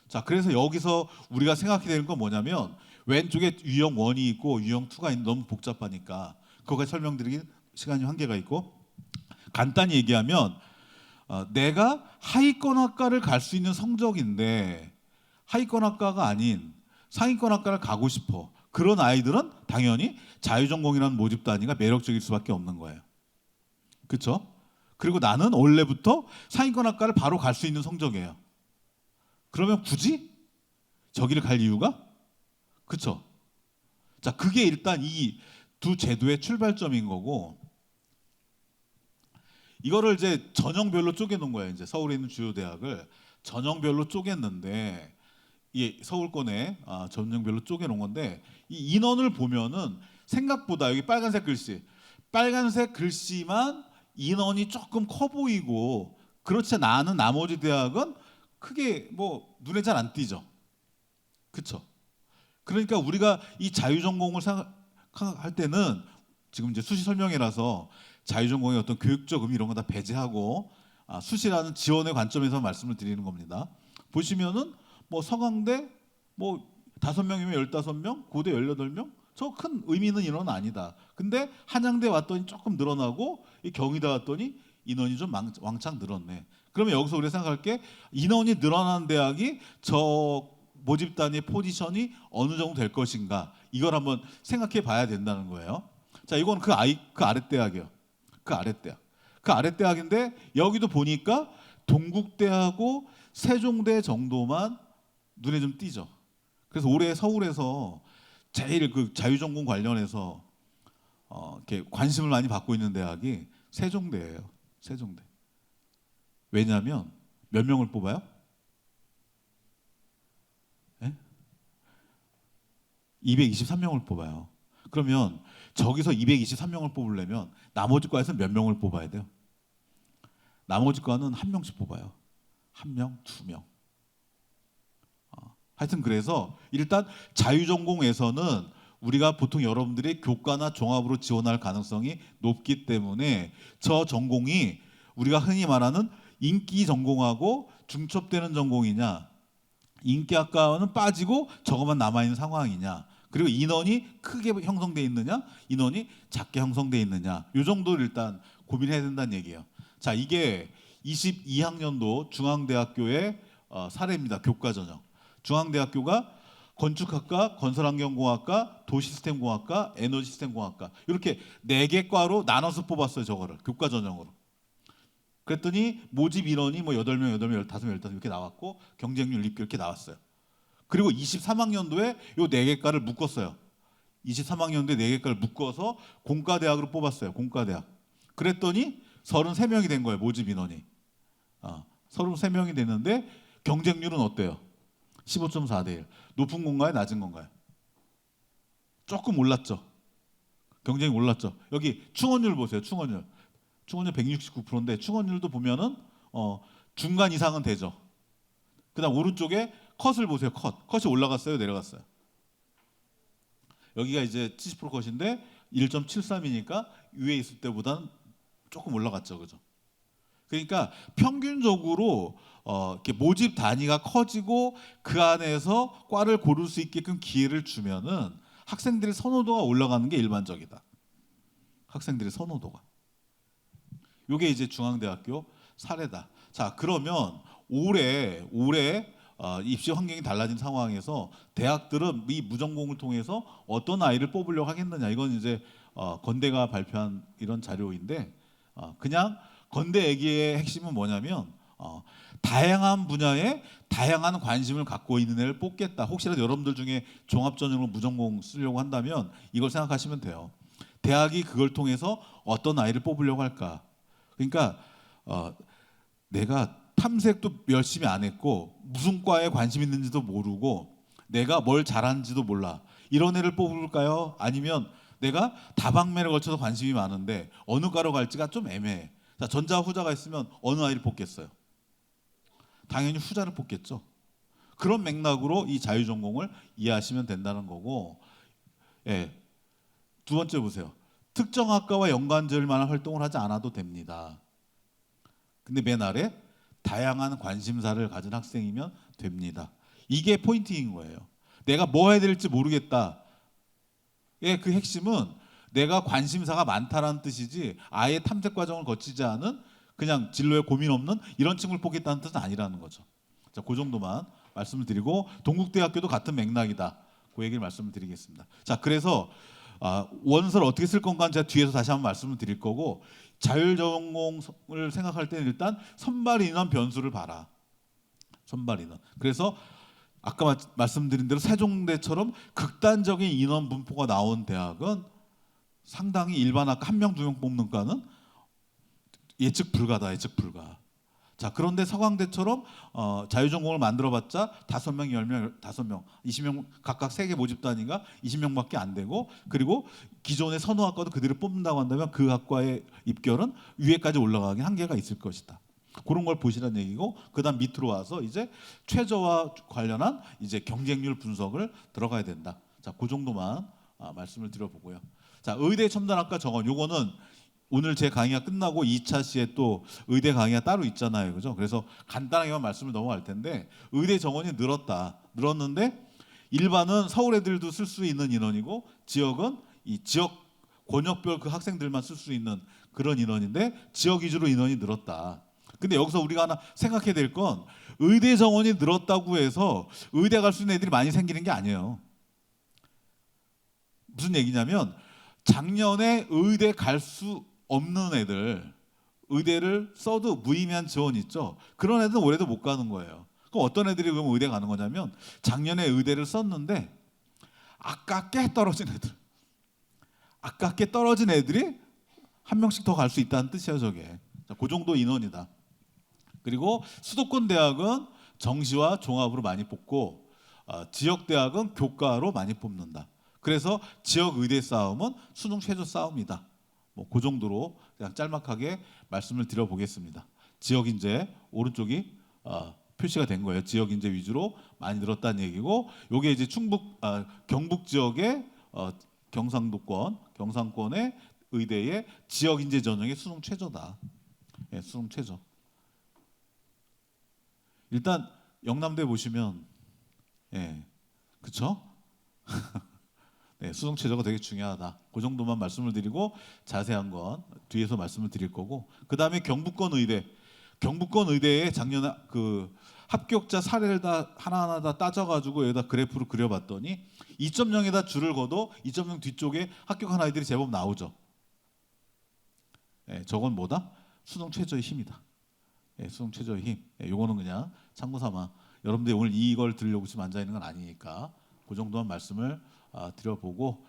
자, 그래서 여기서 우리가 생각해야 되는 건 뭐냐면 왼쪽에 유형 1이 있고 유형 2가 있는, 너무 복잡하니까 그거까지 설명드리기 시간이 한계가 있고, 간단히 얘기하면 내가 하위권 학과를 갈 수 있는 성적인데 하위권 학과가 아닌 상위권 학과를 가고 싶어. 그런 아이들은 당연히 자유전공이라는 모집 단위가 매력적일 수밖에 없는 거예요. 그렇죠? 그리고 나는 원래부터 상위권 학과를 바로 갈 수 있는 성적이에요. 그러면 굳이 저기를 갈 이유가? 그렇죠? 자, 그게 일단 이 두 제도의 출발점인 거고, 이거를 이제 전형별로 쪼개놓은 거예요. 이제 서울에 있는 주요 대학을 전형별로 쪼갰는데, 이 서울권에 전형별로 쪼개놓은 건데, 이 인원을 보면은 생각보다 여기 빨간색 글씨만 인원이 조금 커 보이고, 그렇지 않은 나머지 대학은 크게 뭐 눈에 잘 안 띄죠. 그렇죠? 그러니까 우리가 이 자유전공을 생각할 때는, 지금 이제 수시 설명회라서 자유전공의 어떤 교육적 의미 이런 거 다 배제하고 수시라는 지원의 관점에서 말씀을 드리는 겁니다. 보시면은 뭐 서강대 뭐 5명이면 15명, 고대 18명, 저 큰 의미 있는 인원은 아니다. 근데 한양대 왔더니 조금 늘어나고, 이 경희대 왔더니 인원이 좀 왕창 늘었네. 그러면 여기서 우리가 생각할 게, 인원이 늘어난 대학이 저 모집 단위 포지션이 어느 정도 될 것인가, 이걸 한번 생각해 봐야 된다는 거예요. 자, 이건 그 아랫대학이에요. 그 아랫대학인데, 여기도 보니까 동국대하고 세종대 정도만 눈에 좀 띄죠. 그래서 올해 서울에서 제일 그 자유전공 관련해서 이렇게 관심을 많이 받고 있는 대학이 세종대예요. 세종대. 왜냐하면 몇 명을 뽑아요? 223명을 뽑아요. 그러면 저기서 223명을 뽑으려면 나머지 과에서 몇 명을 뽑아야 돼요? 나머지 과는 한 명씩 뽑아요. 한 명, 2명. 하여튼 그래서 일단 자유전공에서는 우리가 보통 여러분들이 교과나 종합으로 지원할 가능성이 높기 때문에, 저 전공이 우리가 흔히 말하는 인기 전공하고 중첩되는 전공이냐, 인기 학과는 빠지고 저것만 남아있는 상황이냐, 그리고 인원이 크게 형성돼 있느냐, 인원이 작게 형성돼 있느냐, 이 정도를 일단 고민해야 된다는 얘기예요. 자, 이게 22학년도 중앙대학교의 사례입니다. 교과 전형. 중앙대학교가 건축학과, 건설환경공학과, 도시시스템공학과, 에너지시스템공학과, 이렇게 4개 과로 나눠서 뽑았어요. 저거를 교과 전형으로. 그랬더니 모집 인원이 뭐 8명, 15명, 15 이렇게 나왔고, 경쟁률 이렇게 나왔어요. 그리고 23학년도에 요 4개 과를 묶었어요. 23학년도에 4개 과를 묶어서 공과대학으로 뽑았어요. 공과대학. 그랬더니 33명이 된 거예요. 모집 인원이. 33명이 됐는데 경쟁률은 어때요? 15.4대 1. 높은 건가요? 낮은 건가요? 조금 올랐죠. 경쟁이 올랐죠. 여기 충원율 보세요. 충원율 169%인데 충원율도 보면은 중간 이상은 되죠. 그다음 오른쪽에 컷을 보세요. 컷이 올라갔어요, 내려갔어요? 여기가 이제 70% 컷인데 1.73이니까 위에 있을 때보다는 조금 올라갔죠, 그죠? 그러니까 평균적으로 이렇게 모집 단위가 커지고 그 안에서 과를 고를 수 있게끔 기회를 주면은 학생들의 선호도가 올라가는 게 일반적이다. 학생들의 선호도가. 이게 이제 중앙대학교 사례다. 자, 그러면 올해 입시 환경이 달라진 상황에서 대학들은 이 무전공을 통해서 어떤 아이를 뽑으려고 하겠느냐. 이건 이제 건대가 발표한 이런 자료인데, 그냥 건대 얘기의 핵심은 뭐냐면 다양한 분야에 다양한 관심을 갖고 있는 애를 뽑겠다. 혹시라도 여러분들 중에 종합전형으로 무전공 쓰려고 한다면 이걸 생각하시면 돼요. 대학이 그걸 통해서 어떤 아이를 뽑으려고 할까. 그러니까 내가 탐색도 열심히 안 했고 무슨 과에 관심 있는지도 모르고 내가 뭘 잘하는지도 몰라. 이런 애를 뽑을까요? 아니면 내가 다방면에 걸쳐서 관심이 많은데 어느 과로 갈지가 좀 애매해. 자, 전자 후자가 있으면 어느 아이를 뽑겠어요? 당연히 후자를 뽑겠죠. 그런 맥락으로 이 자유전공을 이해하시면 된다는 거고, 예. 두 번째 보세요. 특정 학과와 연관될 만한 활동을 하지 않아도 됩니다. 근데 맨 아래 다양한 관심사를 가진 학생이면 됩니다. 이게 포인트인 거예요. 내가 뭐 해야 될지 모르겠다. 예, 그 핵심은 내가 관심사가 많다라는 뜻이지 아예 탐색 과정을 거치지 않은 그냥 진로에 고민 없는 이런 친구를 뽑겠다는 뜻은 아니라는 거죠. 자, 그 정도만 말씀을 드리고 동국대학교도 같은 맥락이다. 그 얘기를 말씀을 드리겠습니다. 자, 그래서 원서를 어떻게 쓸 건가는 제가 뒤에서 다시 한번 말씀을 드릴 거고 자율전공을 생각할 때는 일단 선발 인원 변수를 봐라. 선발 인원. 그래서 아까 말씀드린 대로 세종대처럼 극단적인 인원 분포가 나온 대학은 상당히 일반학과 한 명, 두 명 뽑는 과는 예측 불가다. 예측 불가. 자, 그런데 서강대처럼 자유전공을 만들어봤자 5명, 10명, 5명, 20명 각각 3개 모집단위가 20명밖에 안 되고 그리고 기존의 선호학과도 그대로 뽑는다고 한다면 그 학과의 입결은 위에까지 올라가긴 한계가 있을 것이다. 그런 걸 보시라는 얘기고 그다음 밑으로 와서 이제 최저와 관련한 이제 경쟁률 분석을 들어가야 된다. 자, 그 정도만 말씀을 드려보고요. 자, 의대 첨단학과 정원 요거는 오늘 제 강의가 끝나고 2차 시에 또 의대 강의가 따로 있잖아요. 그죠? 그래서 간단하게만 말씀을 넘어갈 텐데 의대 정원이 늘었다. 늘었는데 일반은 서울 애들도 쓸 수 있는 인원이고 지역은 이 지역 권역별 그 학생들만 쓸 수 있는 그런 인원인데 지역 위주로 인원이 늘었다. 근데 여기서 우리가 하나 생각해야 될 건 의대 정원이 늘었다고 해서 의대 갈 수 있는 애들이 많이 생기는 게 아니에요. 무슨 얘기냐면 작년에 의대 갈 수 없는 애들 의대를 써도 무의미한 지원 있죠. 그런 애들은 올해도 못 가는 거예요. 그럼 어떤 애들이 그럼 의대 가는 거냐면 작년에 의대를 썼는데 아깝게 떨어진 애들. 아깝게 떨어진 애들이 한 명씩 더 갈 수 있다는 뜻이에요. 저게. 자, 그 정도 인원이다. 그리고 수도권 대학은 정시와 종합으로 많이 뽑고 지역 대학은 교과로 많이 뽑는다. 그래서 지역 의대 싸움은 수능 최저 싸움이다. 뭐 그 정도로 그냥 짤막하게 말씀을 드려보겠습니다. 지역 인재 오른쪽이 표시가 된 거예요. 지역 인재 위주로 많이 늘었다는 얘기고, 요게 이제 경북 지역의 경상권의 의대의 지역 인재 전형의 수능 최저다. 예, 수능 최저. 일단 영남대 보시면, 예, 그렇죠? 네, 수능 최저가 되게 중요하다. 그 정도만 말씀을 드리고 자세한 건 뒤에서 말씀을 드릴 거고, 그 다음에 경북권 의대에 작년에 그 합격자 사례를 다 하나하나 다 따져가지고 여기다 그래프로 그려봤더니 2.0에다 줄을 거도 2.0 뒤쪽에 합격한 아이들이 제법 나오죠. 예, 저건 뭐다? 수능 최저의 힘이다. 예, 수능 최저의 힘. 예, 요거는 그냥 참고삼아. 여러분들이 오늘 이걸 들으려고 지금 앉아 있는 건 아니니까 그 정도만 말씀을 드려보고,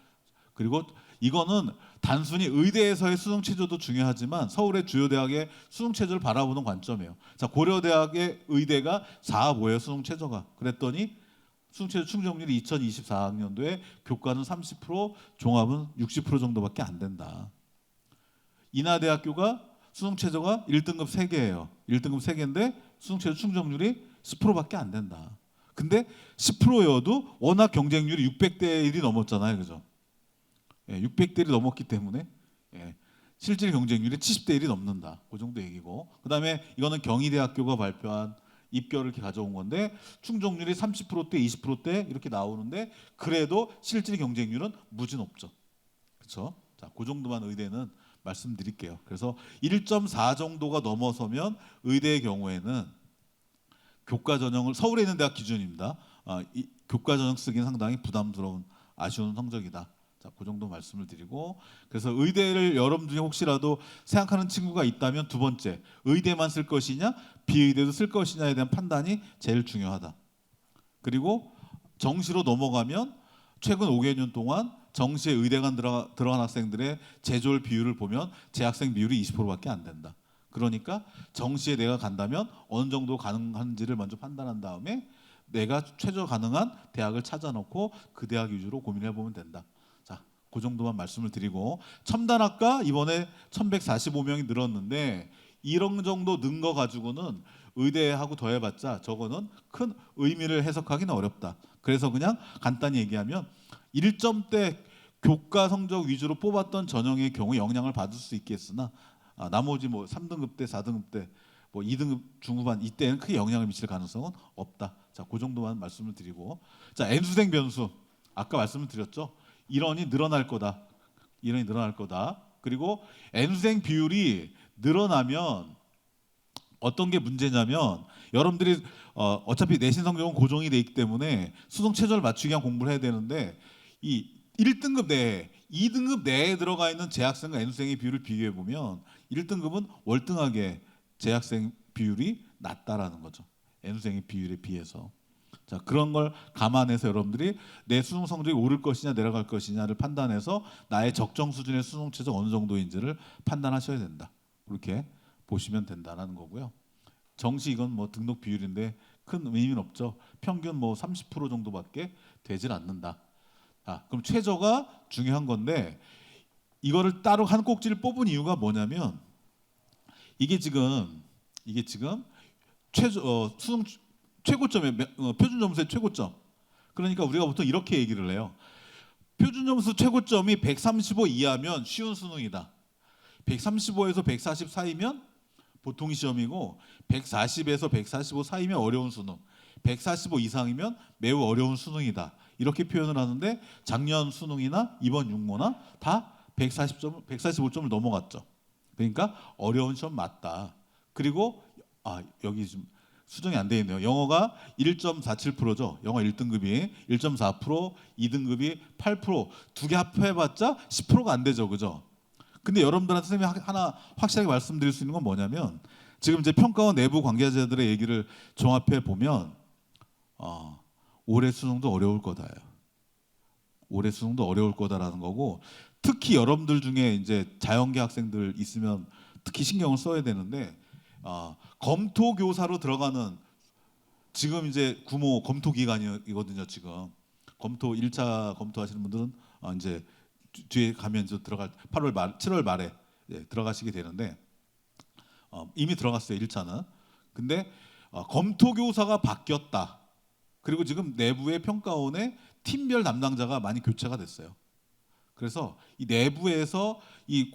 그리고 이거는 단순히 의대에서의 수능 최저도 중요하지만 서울의 주요 대학의 수능 최저를 바라보는 관점이에요. 자, 고려대학의 의대가 4.5예요. 수능 최저가. 그랬더니 수능 최저 충족률이 2024학년도에 교과는 30%, 종합은 60% 정도밖에 안 된다. 인하대학교가 수능 최저가 1등급 3개예요. 1등급 3개인데 수능 최저 충족률이 10%밖에 안 된다. 근데 10%여도 워낙 경쟁률이 600대 1이 넘었잖아요. 그죠? 예, 600대 1이 넘었기 때문에 예, 실질 경쟁률이 70대 1이 넘는다. 그 정도 얘기고. 그다음에 이거는 경희대학교가 발표한 입결을 이렇게 가져온 건데 충족률이 30%대 20%대 이렇게 나오는데 그래도 실질 경쟁률은 무지 높죠. 그렇죠? 자, 그 정도만 의대는 말씀드릴게요. 그래서 1.4 정도가 넘어서면 의대의 경우에는 교과 전형을 서울에 있는 대학 기준입니다. 교과 전형 쓰기는 상당히 부담스러운 아쉬운 성적이다. 자, 그 정도 말씀을 드리고, 그래서 의대를 여러분 중에 혹시라도 생각하는 친구가 있다면 두 번째, 의대만 쓸 것이냐, 비의대도 쓸 것이냐에 대한 판단이 제일 중요하다. 그리고 정시로 넘어가면 최근 5개년 동안 정시에 의대관 들어간 학생들의 재졸 비율을 보면 재학생 비율이 20%밖에 안 된다. 그러니까 정시에 내가 간다면 어느 정도 가능한지를 먼저 판단한 다음에 내가 최저 가능한 대학을 찾아놓고 그 대학 위주로 고민해 보면 된다. 자, 그 정도만 말씀을 드리고, 첨단학과 이번에 1145명이 늘었는데 이런 정도 는 거 가지고는 의대하고 더해봤자 저거는 큰 의미를 해석하기는 어렵다. 그래서 그냥 간단히 얘기하면 1점대 교과 성적 위주로 뽑았던 전형의 경우 영향을 받을 수 있겠으나 나머지 뭐 3등급 때, 4등급 때, 뭐 2등급 중후반 이때는 크게 영향을 미칠 가능성은 없다. 자, 그 정도만 말씀을 드리고, 자, N수생 변수 아까 말씀을 드렸죠. 인원이 늘어날 거다. 인원이 늘어날 거다. 그리고 N수생 비율이 늘어나면 어떤 게 문제냐면 여러분들이 어차피 내신 성적은 고정이 돼 있기 때문에 수능 최저를 맞추기 위한 공부를 해야 되는데 이 1등급 내에 2등급 내에 들어가 있는 재학생과 N수생의 비율을 비교해 보면 1등급은 월등하게 재학생 비율이 낮다라는 거죠. N수생의 비율에 비해서. 자, 그런 걸 감안해서 여러분들이 내 수능 성적이 오를 것이냐 내려갈 것이냐를 판단해서 나의 적정 수준의 수능 최저 어느 정도인지를 판단하셔야 된다. 그렇게 보시면 된다는 거고요. 정시 이건 뭐 등록 비율인데 큰 의미는 없죠. 평균 뭐 30% 정도밖에 되질 않는다. 그럼 최저가 중요한 건데 이거를 따로 한 꼭지를 뽑은 이유가 뭐냐면 이게 지금 수능 최고점의 표준 점수의 최고점. 그러니까 우리가 보통 이렇게 얘기를 해요. 표준 점수 최고점이 135 이하면 쉬운 수능이다. 135에서 140 사이면 보통 시험이고 140에서 145 사이면 어려운 수능, 145 이상이면 매우 어려운 수능이다. 이렇게 표현을 하는데 작년 수능이나 이번 육모나 다 140점, 145점을 넘어갔죠. 그러니까 어려운 시험 맞다. 그리고 여기 지금 수정이 안 돼 있네요. 영어가 1.47%죠. 영어 1등급이 1.4%, 2등급이 8%. 두 개 합해봤자 10%가 안 되죠, 그죠? 근데 여러분들한테 선생님이 하나 확실하게 말씀드릴 수 있는 건 뭐냐면 지금 이제 평가원 내부 관계자들의 얘기를 종합해 보면 올해 수능도 어려울 거다예요. 올해 수능도 어려울 거다라는 거고 특히 여러분들 중에 이제 자연계 학생들 있으면 특히 신경을 써야 되는데 검토 교사로 들어가는 지금 이제 구모 검토 기간이거든요. 지금 검토 1차 검토하시는 분들은 이제 뒤에 가면 이제 들어갈 8월 말 7월 말에 들어가시게 되는데 이미 들어갔어요 1차는. 근데 검토 교사가 바뀌었다. 그리고 지금 내부의 평가원의 팀별 담당자가 많이 교체가 됐어요. 그래서 이 내부에서 이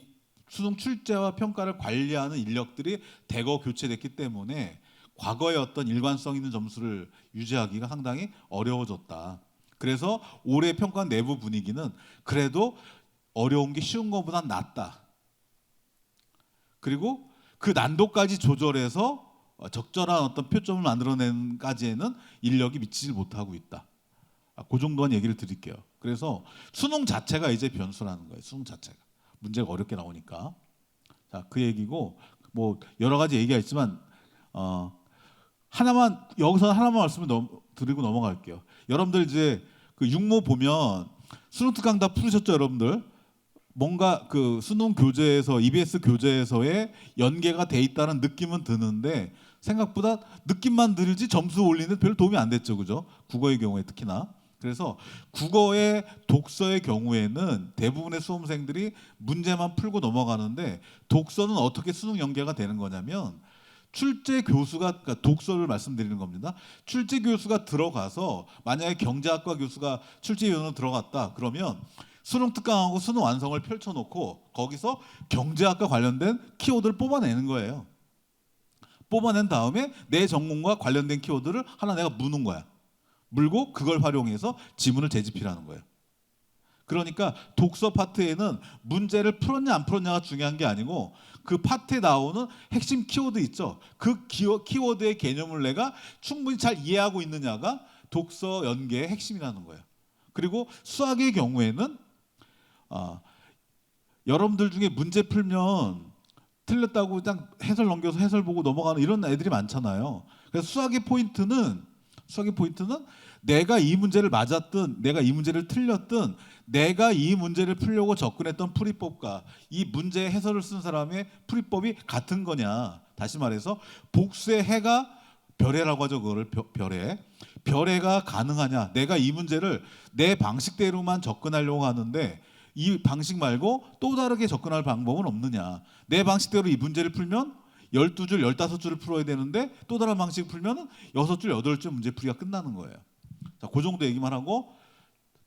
수능 출제와 평가를 관리하는 인력들이 대거 교체됐기 때문에 과거의 어떤 일관성 있는 점수를 유지하기가 상당히 어려워졌다. 그래서 올해 평가원 내부 분위기는 그래도 어려운 게 쉬운 것보단 낫다. 그리고 그 난도까지 조절해서 적절한 어떤 표점을 만들어내는까지에는 인력이 미치지 못하고 있다. 그 정도만 얘기를 드릴게요. 그래서 수능 자체가 이제 변수라는 거예요. 수능 자체가 문제가 어렵게 나오니까. 자, 그 얘기고 뭐 여러 가지 얘기가 있지만 여기서 하나만 말씀을 드리고 넘어갈게요. 여러분들 이제 그 육모 보면 수능 특강 다 풀으셨죠, 여러분들? 뭔가 그 수능 교재에서 EBS 교재에서의 연계가 돼 있다는 느낌은 드는데 생각보다 느낌만 들지 점수 올리는 별 도움이 안 됐죠, 그죠? 국어의 경우에 특히나. 그래서 국어의 독서의 경우에는 대부분의 수험생들이 문제만 풀고 넘어가는데 독서는 어떻게 수능 연계가 되는 거냐면 출제 교수가 그러니까 독서를 말씀드리는 겁니다. 출제 교수가 들어가서 만약에 경제학과 교수가 출제위원으로 들어갔다 그러면 수능 특강하고 수능 완성을 펼쳐놓고 거기서 경제학과 관련된 키워드를 뽑아내는 거예요. 뽑아낸 다음에 내 전공과 관련된 키워드를 하나 내가 무는 거야. 물고 그걸 활용해서 지문을 재집히라는 거예요. 그러니까 독서 파트에는 문제를 풀었냐 안 풀었냐가 중요한 게 아니고 그 파트에 나오는 핵심 키워드 있죠. 그 키워드의 개념을 내가 충분히 잘 이해하고 있느냐가 독서 연계의 핵심이라는 거예요. 그리고 수학의 경우에는 여러분들 중에 문제 풀면 틀렸다고 그냥 해설 넘겨서 해설 보고 넘어가는 이런 애들이 많잖아요. 그래서 수학의 포인트는 내가 이 문제를 맞았든 내가 이 문제를 틀렸든 내가 이 문제를 풀려고 접근했던 풀이법과 이 문제의 해설을 쓴 사람의 풀이법이 같은 거냐. 다시 말해서 복수의 해가 별해라고 하죠. 그거를 별해가 가능하냐. 내가 이 문제를 내 방식대로만 접근하려고 하는데 이 방식 말고 또 다르게 접근할 방법은 없느냐. 내 방식대로 이 문제를 풀면 12줄, 15줄을 풀어야 되는데 또 다른 방식을 풀면 6줄, 8줄 문제 풀이가 끝나는 거예요. 자, 그 정도 얘기만 하고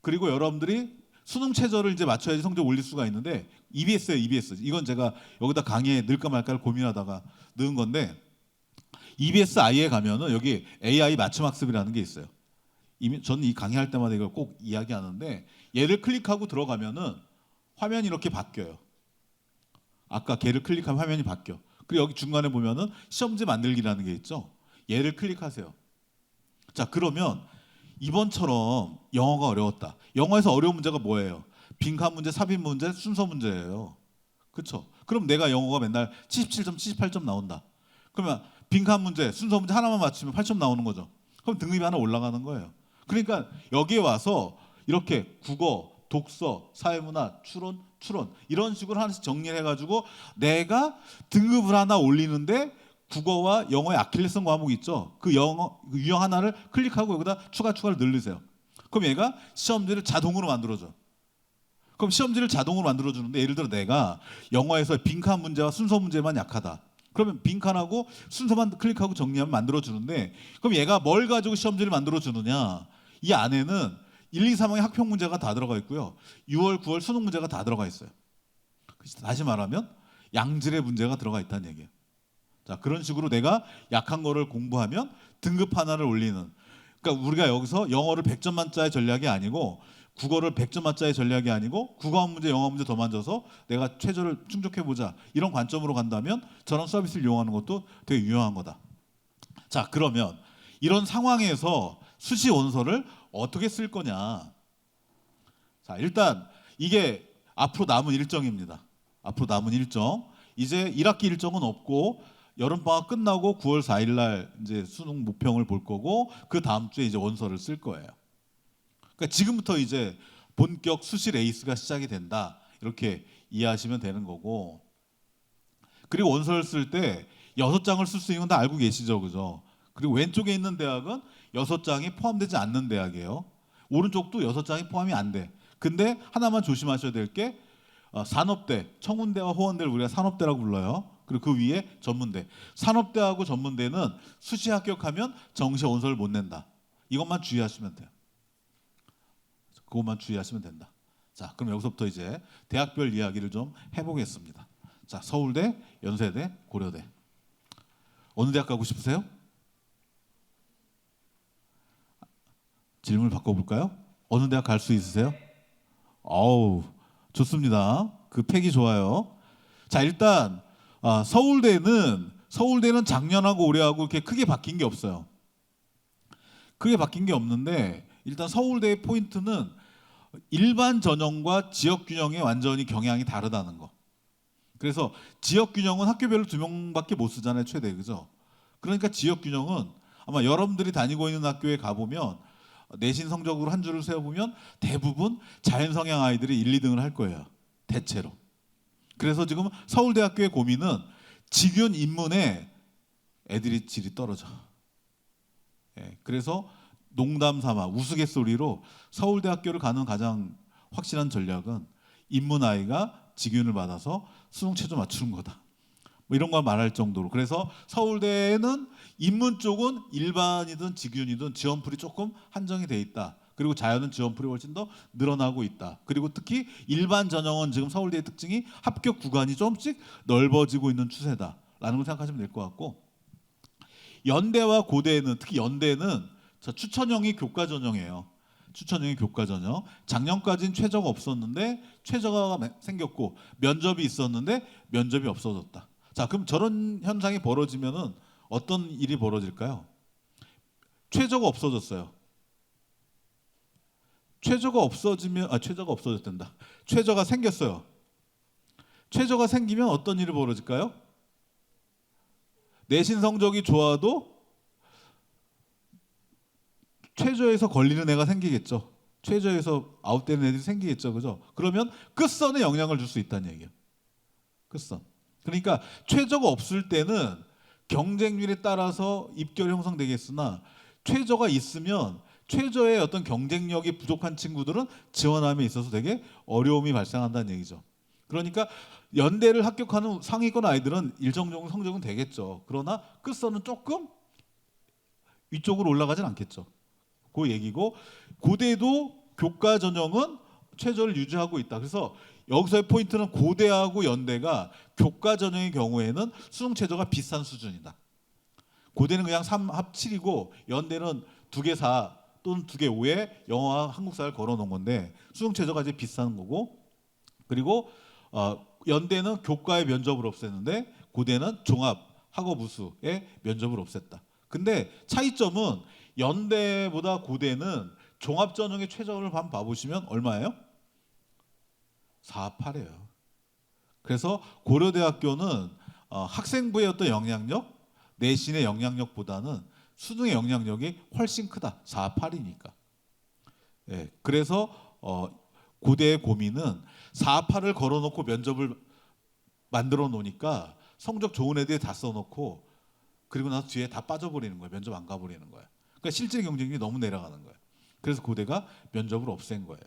그리고 여러분들이 수능 최저를 이제 맞춰야지 성적 올릴 수가 있는데 EBS예요, EBS. 이건 제가 여기다 강의에 넣을까 말까를 고민하다가 넣은 건데 EBS I에 가면은 여기 AI 맞춤 학습이라는 게 있어요. 저는 이 강의할 때마다 이걸 꼭 이야기하는데 얘를 클릭하고 들어가면은 화면이 이렇게 바뀌어요. 아까 걔를 클릭하면 화면이 바뀌어. 그리고 여기 중간에 보면은 시험지 만들기라는 게 있죠. 얘를 클릭하세요. 자, 그러면 이번처럼 영어가 어려웠다. 영어에서 어려운 문제가 뭐예요? 빈칸 문제, 삽입 문제, 순서 문제예요. 그렇죠? 그럼 내가 영어가 맨날 77점, 78점 나온다. 그러면 빈칸 문제, 순서 문제 하나만 맞추면 8점 나오는 거죠. 그럼 등급이 하나 올라가는 거예요. 그러니까 여기에 와서 이렇게 국어, 독서, 사회문화, 추론 이런 식으로 하나씩 정리를 해가지고 내가 등급을 하나 올리는데 국어와 영어의 아킬레스건 과목 있죠. 그 영어 그 유형 하나를 클릭하고 여기다 추가를 늘리세요. 그럼 얘가 시험지를 자동으로 만들어줘. 그럼 시험지를 자동으로 만들어주는데 예를 들어 내가 영어에서 빈칸 문제와 순서 문제만 약하다. 그러면 빈칸하고 순서만 클릭하고 정리하면 만들어주는데 그럼 얘가 뭘 가지고 시험지를 만들어주느냐. 이 안에는 1, 2, 3학의 학평 문제가 다 들어가 있고요. 6월, 9월 수능 문제가 다 들어가 있어요. 다시 말하면 양질의 문제가 들어가 있다는 얘기예요. 자, 그런 식으로 내가 약한 거를 공부하면 등급 하나를 올리는. 그러니까 우리가 여기서 영어를 100점 만짜의 전략이 아니고 국어를 100점 만짜의 전략이 아니고 국어 문제, 영어 문제 더 만져서 내가 최저를 충족해 보자. 이런 관점으로 간다면 저런 서비스를 이용하는 것도 되게 유용한 거다. 자, 그러면 이런 상황에서 수시 원서를 어떻게 쓸 거냐? 자, 일단 이게 앞으로 남은 일정입니다. 앞으로 남은 일정. 이제 1학기 일정은 없고 여름 방학 끝나고 9월 4일 날 이제 수능 모평을 볼 거고 그 다음 주에 이제 원서를 쓸 거예요. 그러니까 지금부터 이제 본격 수시 레이스가 시작이 된다. 이렇게 이해하시면 되는 거고. 그리고 원서를 쓸 때 6장을 쓸 수 있는 건 다 알고 계시죠, 그죠? 그리고 왼쪽에 있는 대학은 6장이 포함되지 않는 대학이에요. 오른쪽도 6장이 포함이 안 돼. 근데 하나만 조심하셔야 될 게 산업대, 청운대와 호원대를 우리가 산업대라고 불러요. 그리고 그 위에 전문대. 산업대하고 전문대는 수시 합격하면 정시 원서를 못 낸다. 이것만 주의하시면 돼요. 그것만 주의하시면 된다. 자, 그럼 여기서부터 이제 대학별 이야기를 좀 해보겠습니다. 자, 서울대, 연세대, 고려대. 어느 대학 가고 싶으세요? 질문을 바꿔볼까요? 어느 대학 갈 수 있으세요? 어우, 좋습니다. 그 팩이 좋아요. 자, 일단 서울대는 작년하고 올해하고 이렇게 크게 바뀐 게 없어요. 크게 바뀐 게 없는데 일단 서울대의 포인트는 일반 전형과 지역 균형의 완전히 경향이 다르다는 거. 그래서 지역 균형은 학교별로 2명밖에 못 쓰잖아요, 최대. 그죠? 그러니까 지역 균형은 아마 여러분들이 다니고 있는 학교에 가보면 내신 성적으로 한 줄을 세어보면 대부분 자연 성향 아이들이 1, 2등을 할 거예요. 대체로. 그래서 지금 서울대학교의 고민은 직윤 인문에 애들이 질이 떨어져. 예, 그래서 농담 삼아 우스갯소리로 서울대학교를 가는 가장 확실한 전략은 인문 아이가 직윤을 받아서 수능 최저 맞추는 거다. 뭐 이런 걸 말할 정도로. 그래서 서울대는 인문 쪽은 일반이든 직윤이든 지원풀이 조금 한정이 돼 있다. 그리고 자연은 지원풀이 훨씬 더 늘어나고 있다. 그리고 특히 일반 전형은 지금 서울대의 특징이 합격 구간이 조금씩 넓어지고 있는 추세다라는 걸 생각하시면 될 것 같고, 연대와 고대는, 특히 연대는 추천형이 교과 전형이에요. 추천형이 교과 전형. 작년까지는 최저가 없었는데 최저가 생겼고 면접이 있었는데 면접이 없어졌다. 자, 그럼 저런 현상이 벌어지면은 어떤 일이 벌어질까요? 최저가 없어졌어요. 최저가 없어지면 최저가 없어졌단다. 최저가 생겼어요. 최저가 생기면 어떤 일이 벌어질까요? 내신 성적이 좋아도 최저에서 걸리는 애가 생기겠죠. 최저에서 아웃되는 애들이 생기겠죠. 그죠? 그러면 끝선에 영향을 줄 수 있다는 얘기예요. 끝선. 그러니까 최저가 없을 때는 경쟁률에 따라서 입결이 형성되겠으나 최저가 있으면 최저의 어떤 경쟁력이 부족한 친구들은 지원함에 있어서 되게 어려움이 발생한다는 얘기죠. 그러니까 연대를 합격하는 상위권 아이들은 일정 정도 성적은 되겠죠. 그러나 끝선은 조금 위쪽으로 올라가진 않겠죠. 그 얘기고, 고대도 교과 전형은 최저를 유지하고 있다. 그래서 여기서의 포인트는 고대하고 연대가 교과 전형의 경우에는 수능 최저가 비슷한 수준이다. 고대는 그냥 3합 7이고 연대는 2개 4 또는 2개 5에 영어와 한국사를 걸어놓은 건데 수능 최저가 이제 비슷한 거고, 그리고 연대는 교과의 면접을 없앴는데 고대는 종합 학업 우수의 면접을 없앴다. 근데 차이점은 연대보다 고대는 종합 전형의 최저를 한번 봐보시면 얼마예요? 4.8이에요. 그래서 고려대학교는 학생부의 어떤 영향력, 내신의 영향력보다는 수능의 영향력이 훨씬 크다. 4.8이니까. 예, 그래서 고대의 고민은 4.8을 걸어놓고 면접을 만들어 놓으니까 성적 좋은 애들이 다 써놓고 그리고 나서 뒤에 다 빠져버리는 거예요. 면접 안 가버리는 거예요. 그러니까 실제 경쟁률이 너무 내려가는 거예요. 그래서 고대가 면접을 없앤 거예요.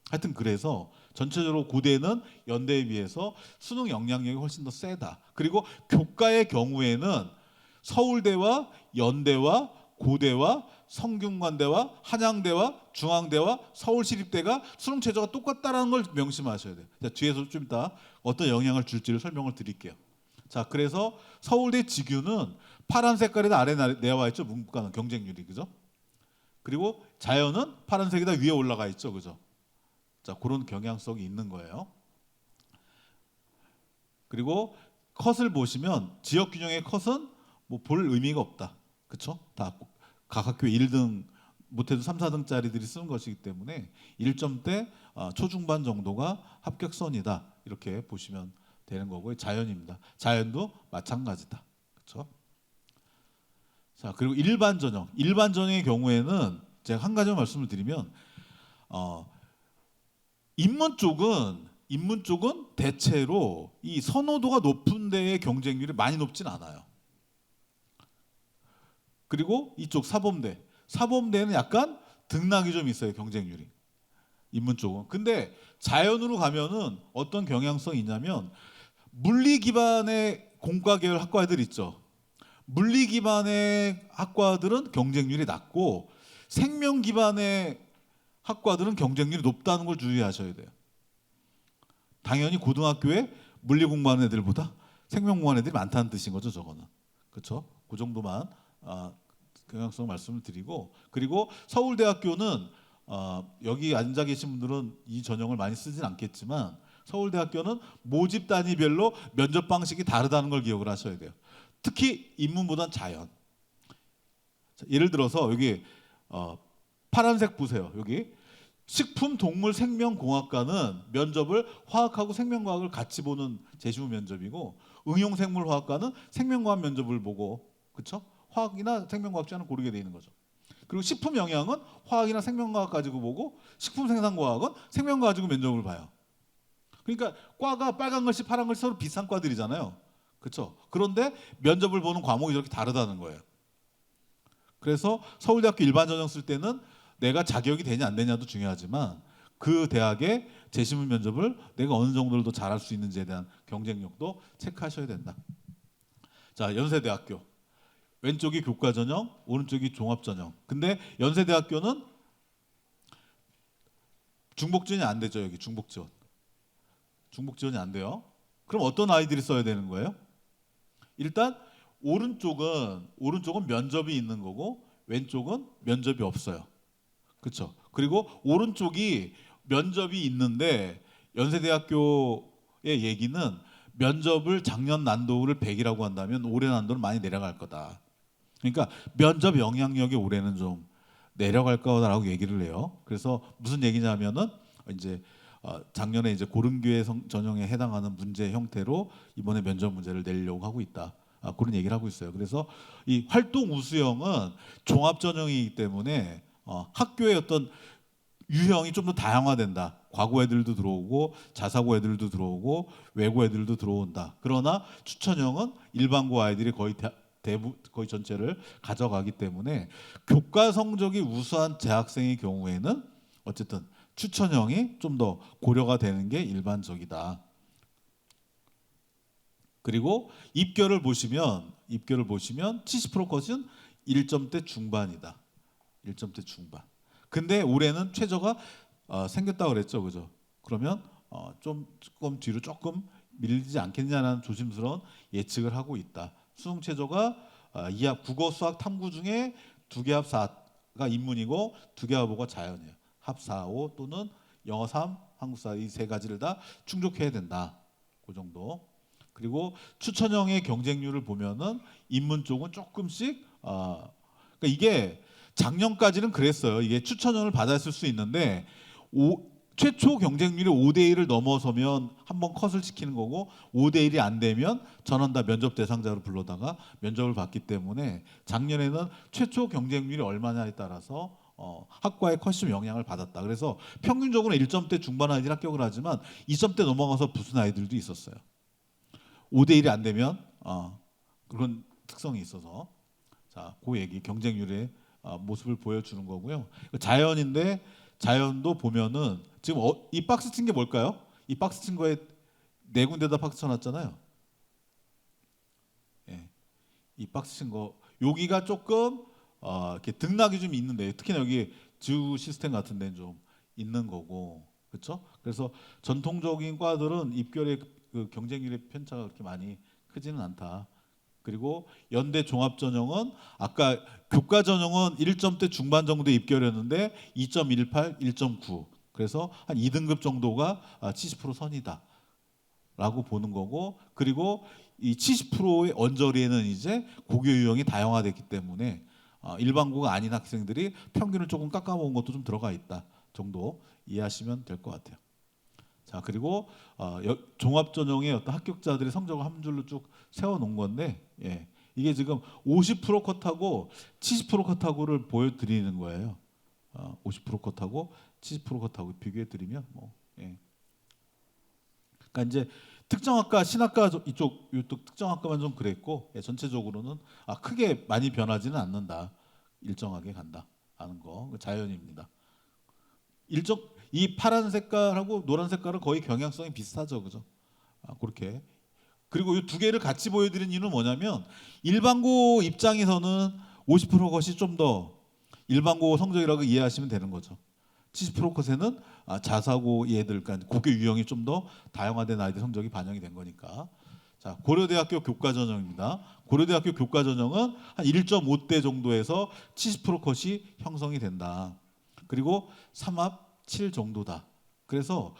하여튼 그래서 전체적으로 고대는 연대에 비해서 수능 영향력이 훨씬 더 세다. 그리고 교과의 경우에는 서울대와 연대와 고대와 성균관대와 한양대와 중앙대와 서울시립대가 수능 최저가 똑같다라는 걸 명심하셔야 돼요. 자, 뒤에서 좀 이따 어떤 영향을 줄지를 설명을 드릴게요. 자, 그래서 서울대 직유는 파란 색깔이 아래 내려와 있죠. 문과는 경쟁률이, 그죠? 그리고 자연은 파란색이다 위에 올라가 있죠, 그죠? 자, 그런 경향성이 있는 거예요. 그리고 컷을 보시면 지역 균형의 컷은 뭐 볼 의미가 없다, 그렇죠? 다 각 학교 1등 못해도 3, 4등짜리들이 쓰는 것이기 때문에 1점대 초중반 정도가 합격선이다 이렇게 보시면 되는 거고요. 자연입니다. 자연도 마찬가지다, 그렇죠? 자, 그리고 일반 전형, 일반 전형의 경우에는 제가 한 가지만 말씀을 드리면 인문 쪽은 대체로 이 선호도가 높은 데의 경쟁률이 많이 높진 않아요. 그리고 이쪽 사범대는 약간 등락이 좀 있어요, 경쟁률이. 인문 쪽은. 근데 자연으로 가면은 어떤 경향성이 있냐면 물리 기반의 공과 계열 학과들 있죠. 물리 기반의 학과들은 경쟁률이 낮고 생명 기반의 학과들은 경쟁률이 높다는 걸 주의하셔야 돼요. 당연히 고등학교에 물리 공부하는 애들보다 생명 공부하는 애들이 많다는 뜻인 거죠, 저거는. 그렇죠? 그 정도만 경향성 말씀을 드리고, 그리고 서울대학교는 여기 앉아 계신 분들은 이 전형을 많이 쓰진 않겠지만 서울대학교는 모집 단위별로 면접 방식이 다르다는 걸 기억을 하셔야 돼요. 특히 인문보단 자연. 자, 예를 들어서 여기 파란색 보세요. 여기 식품, 동물, 생명공학과는 면접을 화학하고 생명과학을 같이 보는 재시험 면접이고, 응용생물화학과는 생명과학 면접을 보고, 그렇죠? 화학이나 생명과학 중에 하나 고르게 돼 있는 거죠. 그리고 식품 영양은 화학이나 생명과학 가지고 보고, 식품 생산과학은 생명과학 가지고 면접을 봐요. 그러니까 과가 빨간 글씨, 파란 글씨 서로 비슷한 과들이잖아요, 그렇죠? 그런데 면접을 보는 과목이 이렇게 다르다는 거예요. 그래서 서울대학교 일반 전형 쓸 때는 내가 자격이 되냐 안 되냐도 중요하지만 그 대학의 재시문 면접을 내가 어느 정도를 더 잘할 수 있는지에 대한 경쟁력도 체크하셔야 된다. 자, 연세대학교 왼쪽이 교과 전형, 오른쪽이 종합 전형. 근데 연세대학교는 중복 지원이 안 되죠. 여기 중복 지원이 안 돼요. 그럼 어떤 아이들이 써야 되는 거예요? 일단 오른쪽은 면접이 있는 거고 왼쪽은 면접이 없어요. 그렇죠? 그리고 오른쪽이 면접이 있는데 연세대학교의 얘기는 면접을 작년 난도를 100이라고 한다면 올해 난도는 많이 내려갈 거다. 그러니까 면접 영향력이 올해는 좀 내려갈 거다라고 얘기를 해요. 그래서 무슨 얘기냐면은 이제 작년에 이제 고른교회 전형에 해당하는 문제 형태로 이번에 면접 문제를 내려고 하고 있다. 그런 얘기를 하고 있어요. 그래서 이 활동 우수형은 종합 전형이기 때문에 학교의 어떤 유형이 좀 더 다양화된다. 과고 애들도 들어오고 자사고 애들도 들어오고 외고 애들도 들어온다. 그러나 추천형은 일반고 아이들이 거의 전체를 가져가기 때문에 교과 성적이 우수한 재학생의 경우에는 어쨌든 추천형이 좀 더 고려가 되는 게 일반적이다. 그리고 입결을 보시면 70% 컷은 1점대 중반이다. 1점대 중반. 근데 올해는 최저가 생겼다고 그랬죠, 그죠? 그러면 조금 뒤로 조금 밀리지 않겠냐는 조심스러운 예측을 하고 있다. 수능 최저가 이합 국어, 수학, 탐구 중에 2개 합 4가 인문이고 2개 합 5가 자연이에요. 합 4, 5 또는 영어 3, 한국사 이 세 가지를 다 충족해야 된다. 그 정도. 그리고 추천형의 경쟁률을 보면은 인문 쪽은 조금씩 그러니까 이게 작년까지는 그랬어요. 이게 추천형을 받았을 수 있는데 최초 경쟁률이 5대 1을 넘어서면 한번 컷을 시키는 거고 5대 1이 안 되면 전원 다 면접 대상자로 불러다가 면접을 받기 때문에 작년에는 최초 경쟁률이 얼마냐에 따라서 학과의 컷이 좀 영향을 받았다. 그래서 평균적으로 1점대 중반 아이들이 합격을 하지만 2점대 넘어가서 부순 아이들도 있었어요. 5대 1이 안 되면 그런 특성이 있어서 자, 그 얘기 경쟁률의 모습을 보여주는 거고요. 자연인데 자연도 보면은 지금 이 박스 친 게 뭘까요? 이 박스 친 거에 네 군데다 박스 쳐놨잖아요. 예, 이 박스 친 거 여기가 조금 이렇게 등락이 좀 있는데 특히나 여기 주 시스템 같은 데는 좀 있는 거고 그렇죠? 그래서 전통적인 과들은 입결의 그 경쟁률의 편차가 그렇게 많이 크지는 않다. 그리고 연대 종합전형은 아까 교과 전형은 1점대 중반 정도 입결했는데 2.18, 1.9 그래서 한 2등급 정도가 70% 선이다라고 보는 거고 그리고 이 70%의 언저리에는 이제 고교 유형이 다양화됐기 때문에 일반고가 아닌 학생들이 평균을 조금 깎아먹은 것도 좀 들어가 있다 정도 이해하시면 될 것 같아요. 자 그리고 종합전형의 어떤 합격자들의 성적을 한 줄로 쭉 세워놓은 건데 이게 지금 50% 컷하고 70% 컷하고를 보여드리는 거예요. 50% 컷하고 70% 컷하고 비교해드리면 그러니까 이제 특정학과 신학과 이쪽 특정학과만 좀 그랬고 전체적으로는 크게 많이 변하지는 않는다. 일정하게 간다 하는 거 자연입니다. 이 파란 색깔하고 노란 색깔은 거의 경향성이 비슷하죠, 그죠? 그렇게. 그리고 이 두 개를 같이 보여드린 이유는 뭐냐면 일반고 입장에서는 50% 것이 좀 더 일반고 성적이라고 이해하시면 되는 거죠. 70% 컷에는 자사고 얘들, 그러니까 고교 유형이 좀 더 다양화된 아이들 성적이 반영이 된 거니까. 자, 고려대학교 교과전형입니다. 고려대학교 교과전형은 한 1.5대 정도에서 70% 컷이 형성이 된다. 그리고 3합 7 정도다. 그래서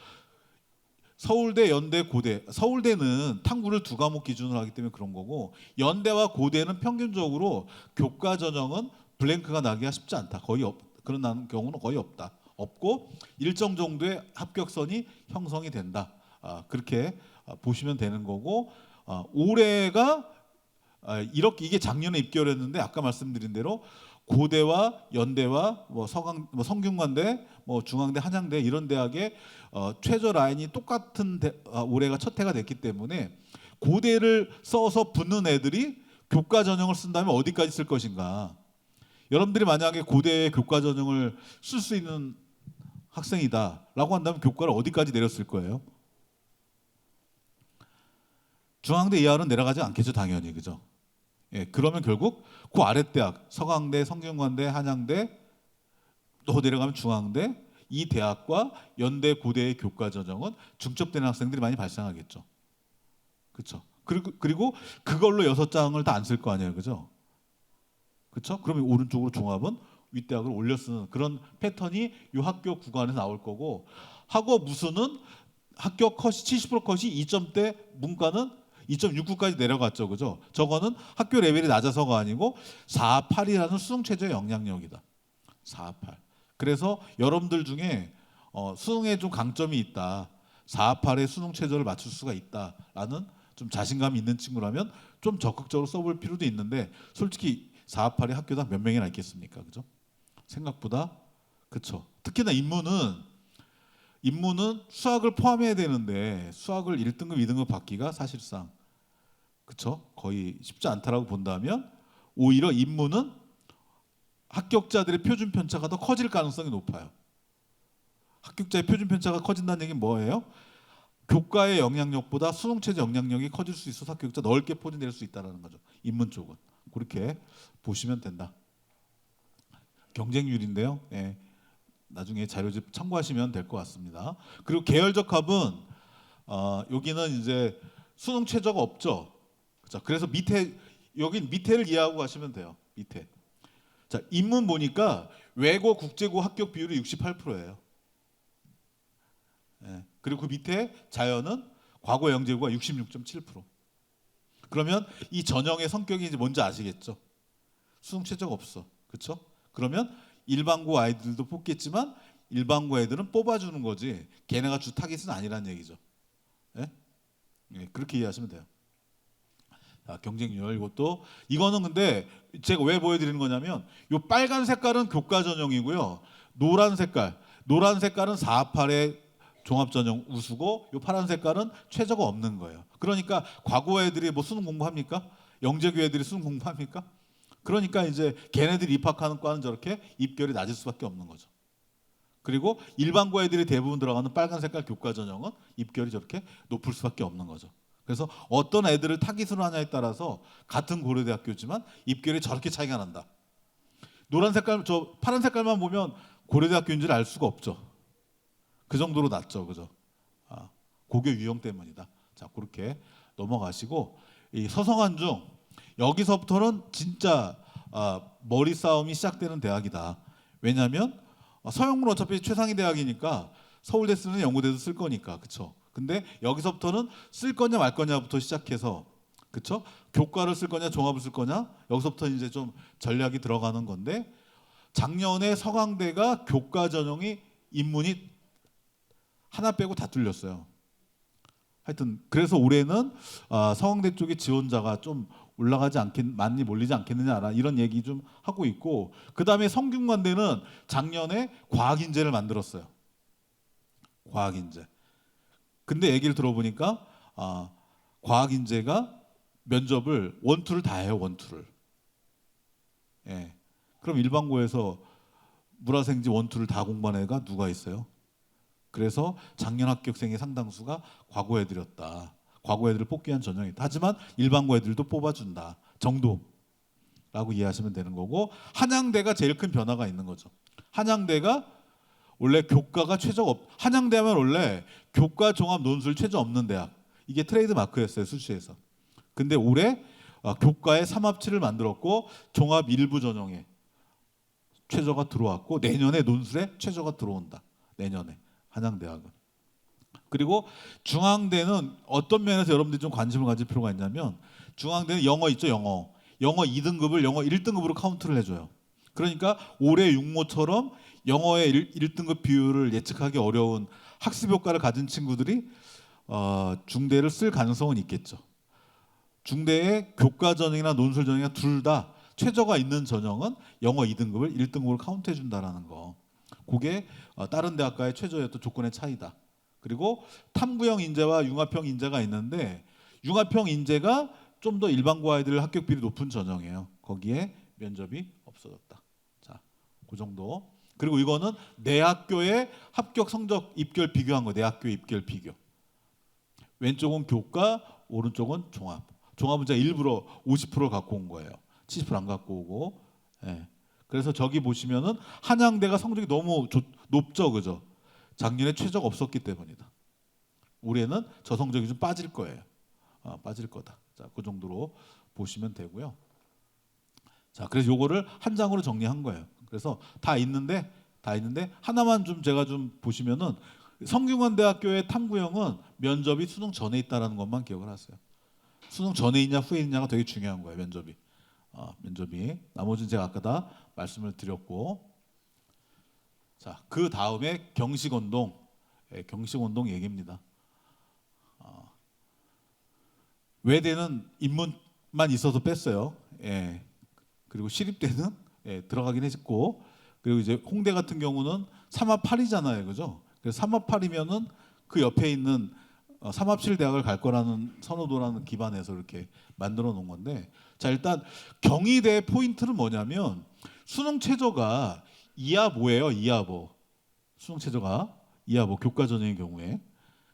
서울대, 연대, 고대. 서울대는 탐구를 2과목 기준으로 하기 때문에 그런 거고 연대와 고대는 평균적으로 교과 전형은 블랭크가 나기가 쉽지 않다. 그런 경우는 거의 없다. 없고 일정 정도의 합격선이 형성이 된다. 그렇게 보시면 되는 거고 올해가 이게 작년에 입결했는데 아까 말씀드린 대로 고대와 연대와 성균관대, 중앙대, 한양대 이런 대학의 최저 라인이 똑같은 올해가 첫 해가 됐기 때문에 고대를 써서 붙는 애들이 교과 전형을 쓴다면 어디까지 쓸 것인가? 여러분들이 만약에 고대의 교과 전형을 쓸 수 있는 학생이다라고 한다면 교과를 어디까지 내렸을 거예요? 중앙대 이하로는 내려가지 않겠죠, 당연히, 그죠? 그러면 결국 그 아래 대학 서강대, 성균관대, 한양대 또 내려가면 중앙대 이 대학과 연대, 고대의 교과 전형은 중첩되는 학생들이 많이 발생하겠죠. 그렇죠? 그리고 그걸로 6장을 다 안 쓸 거 아니에요, 그죠? 그렇죠? 그러면 오른쪽으로 종합은 윗대학을 올려 쓰는 그런 패턴이 이 학교 구간에서 나올 거고 학업 무수는 합격 컷이 70% 컷이 2점대 문과는 2.69까지 내려갔죠, 그죠? 저거는 학교 레벨이 낮아서가 아니고 4.8이라는 수능 최저의 영향력이다. 4.8. 그래서 여러분들 중에 수능에 좀 강점이 있다. 4.8의 수능 최저를 맞출 수가 있다라는 좀 자신감이 있는 친구라면 좀 적극적으로 써볼 필요도 있는데 솔직히 4.8의 학교당 몇 명이나 있겠습니까, 그죠? 생각보다 그렇죠. 특히나 인문은 수학을 포함해야 되는데 수학을 1등급, 2등급 받기가 사실상 그렇죠? 거의 쉽지 않다라고 본다면 오히려 인문은 합격자들의 표준 편차가 더 커질 가능성이 높아요. 합격자의 표준 편차가 커진다는 얘기는 뭐예요? 교과의 영향력보다 수능 최저 영향력이 커질 수 있어서 합격자 넓게 포진될 수 있다는 거죠. 인문 쪽은 그렇게 보시면 된다. 경쟁률인데요. 나중에 자료집 참고하시면 될 것 같습니다. 그리고 계열적 합은 여기는 이제 수능 최저가 없죠. 그렇죠? 그래서 여긴 밑에를 이해하고 가시면 돼요. 밑에. 자, 인문 보니까 외고 국제고 합격 비율이 68%예요. 그리고 그 밑에 자연은 과거 영재고가 66.7%. 그러면 이 전형의 성격이 이제 뭔지 아시겠죠? 수능 최저가 없어. 그렇죠? 그러면 일반고 아이들도 뽑겠지만 일반고 애들은 뽑아주는 거지 걔네가 주 타깃은 아니란 얘기죠. 예? 예, 그렇게 이해하시면 돼요. 자, 경쟁률 이거는 근데 제가 왜 보여드리는 거냐면 요 빨간 색깔은 교과 전형이고요. 노란 색깔은 428의 종합 전형 우수고 요 파란 색깔은 최저가 없는 거예요. 그러니까 과거 애들이 뭐 수능 공부합니까? 영재교 애들이 수능 공부합니까? 그러니까 이제 걔네들이 입학하는 과는 저렇게 입결이 낮을 수밖에 없는 거죠. 그리고 일반고 애들이 대부분 들어가는 빨간 색깔 교과 전형은 입결이 저렇게 높을 수밖에 없는 거죠. 그래서 어떤 애들을 타깃으로 하냐에 따라서 같은 고려대학교지만 입결이 저렇게 차이가 난다. 노란 색깔, 저 파란 색깔만 보면 고려대학교인지를 알 수가 없죠. 그 정도로 낮죠, 그죠? 고교 유형 때문이다. 자, 그렇게 넘어가시고 이 서성한 중 여기서부터는 진짜 머리 싸움이 시작되는 대학이다. 왜냐하면 서영문 어차피 최상위 대학이니까 서울대 쓰는 연고대도 쓸 거니까, 그렇죠? 근데 여기서부터는 쓸 거냐 말 거냐부터 시작해서, 그렇죠? 교과를 쓸 거냐 종합을 쓸 거냐 여기서부터 이제 좀 전략이 들어가는 건데 작년에 서강대가 교과 전형이 인문이 하나 빼고 다 뚫렸어요. 하여튼 그래서 올해는 서강대 쪽에 지원자가 좀 많이 몰리지 않겠느냐 이런 얘기 좀 하고 있고 그 다음에 성균관대는 작년에 과학인재를 만들었어요. 과학인재. 근데 얘기를 들어보니까 과학인재가 면접을 원투를 다 해요. 원투를. 예. 그럼 일반고에서 물화생지 원투를 다 공부한 애가 누가 있어요? 그래서 작년 합격생의 상당수가 과거 애들이었다. 과거 애들을 뽑기 위한 전형이다. 하지만 일반고 애들도 뽑아준다. 정도라고 이해하시면 되는 거고 한양대가 제일 큰 변화가 있는 거죠. 한양대가 원래 교과가 한양대 하면 원래 교과 종합 논술 최저 없는 대학. 이게 트레이드 마크였어요. 수시에서. 근데 올해 교과에 3합치를 만들었고 종합 일부 전형에 최저가 들어왔고 내년에 논술에 최저가 들어온다. 내년에 한양대학은. 그리고 중앙대는 어떤 면에서 여러분들이 좀 관심을 가질 필요가 있냐면 중앙대는 영어 있죠. 영어 2등급을 영어 1등급으로 카운트를 해줘요. 그러니까 올해 육모처럼 영어의 1등급 비율을 예측하기 어려운 학습 효과를 가진 친구들이 중대를 쓸 가능성은 있겠죠. 중대의 교과 전형이나 논술 전형이나 둘 다 최저가 있는 전형은 영어 2등급을 1등급으로 카운트해 준다라는 거. 그게 다른 대학과의 최저였던 조건의 차이다. 그리고 탐구형 인재와 융합형 인재가 있는데 융합형 인재가 좀 더 일반고 아이들 합격 비율이 높은 전형이에요. 거기에 면접이 없어졌다. 자, 그 정도. 그리고 이거는 내 학교의 합격 성적 입결 비교한 거. 내 학교 입결 비교. 왼쪽은 교과, 오른쪽은 종합. 종합은 제가 일부러 50% 갖고 온 거예요. 70%안 갖고 오고. 예. 그래서 저기 보시면은 한양대가 성적이 너무 높죠, 그죠? 작년에 최저가 없었기 때문이다. 올해는 저 성적이 좀 빠질 거예요. 빠질 거다. 자, 그 정도로 보시면 되고요. 자, 그래서 요거를 한 장으로 정리한 거예요. 그래서 다 있는데 하나만 좀 제가 좀 보시면은 성균관대학교의 탐구형은 면접이 수능 전에 있다라는 것만 기억을 하세요. 수능 전에 있냐 후에 있냐가 되게 중요한 거예요. 면접이. 나머지는 제가 아까 다 말씀을 드렸고, 자, 그 다음에 경식운동 얘기입니다. 외대는 인문만 있어서 뺐어요. 예. 그리고 시립대는 들어가긴 했고, 그리고 이제 홍대 같은 경우는 3합 8이잖아요, 그죠? 그래서 3합 8이면은 그 옆에 있는 3합7 대학을 갈 거라는 선호도라는 기반에서 이렇게 만들어 놓은 건데, 자, 일단 경희대 포인트는 뭐냐면 수능 최저가 2합5예요. 2합5. 수능 최저가 2합5 교과 전형의 경우에.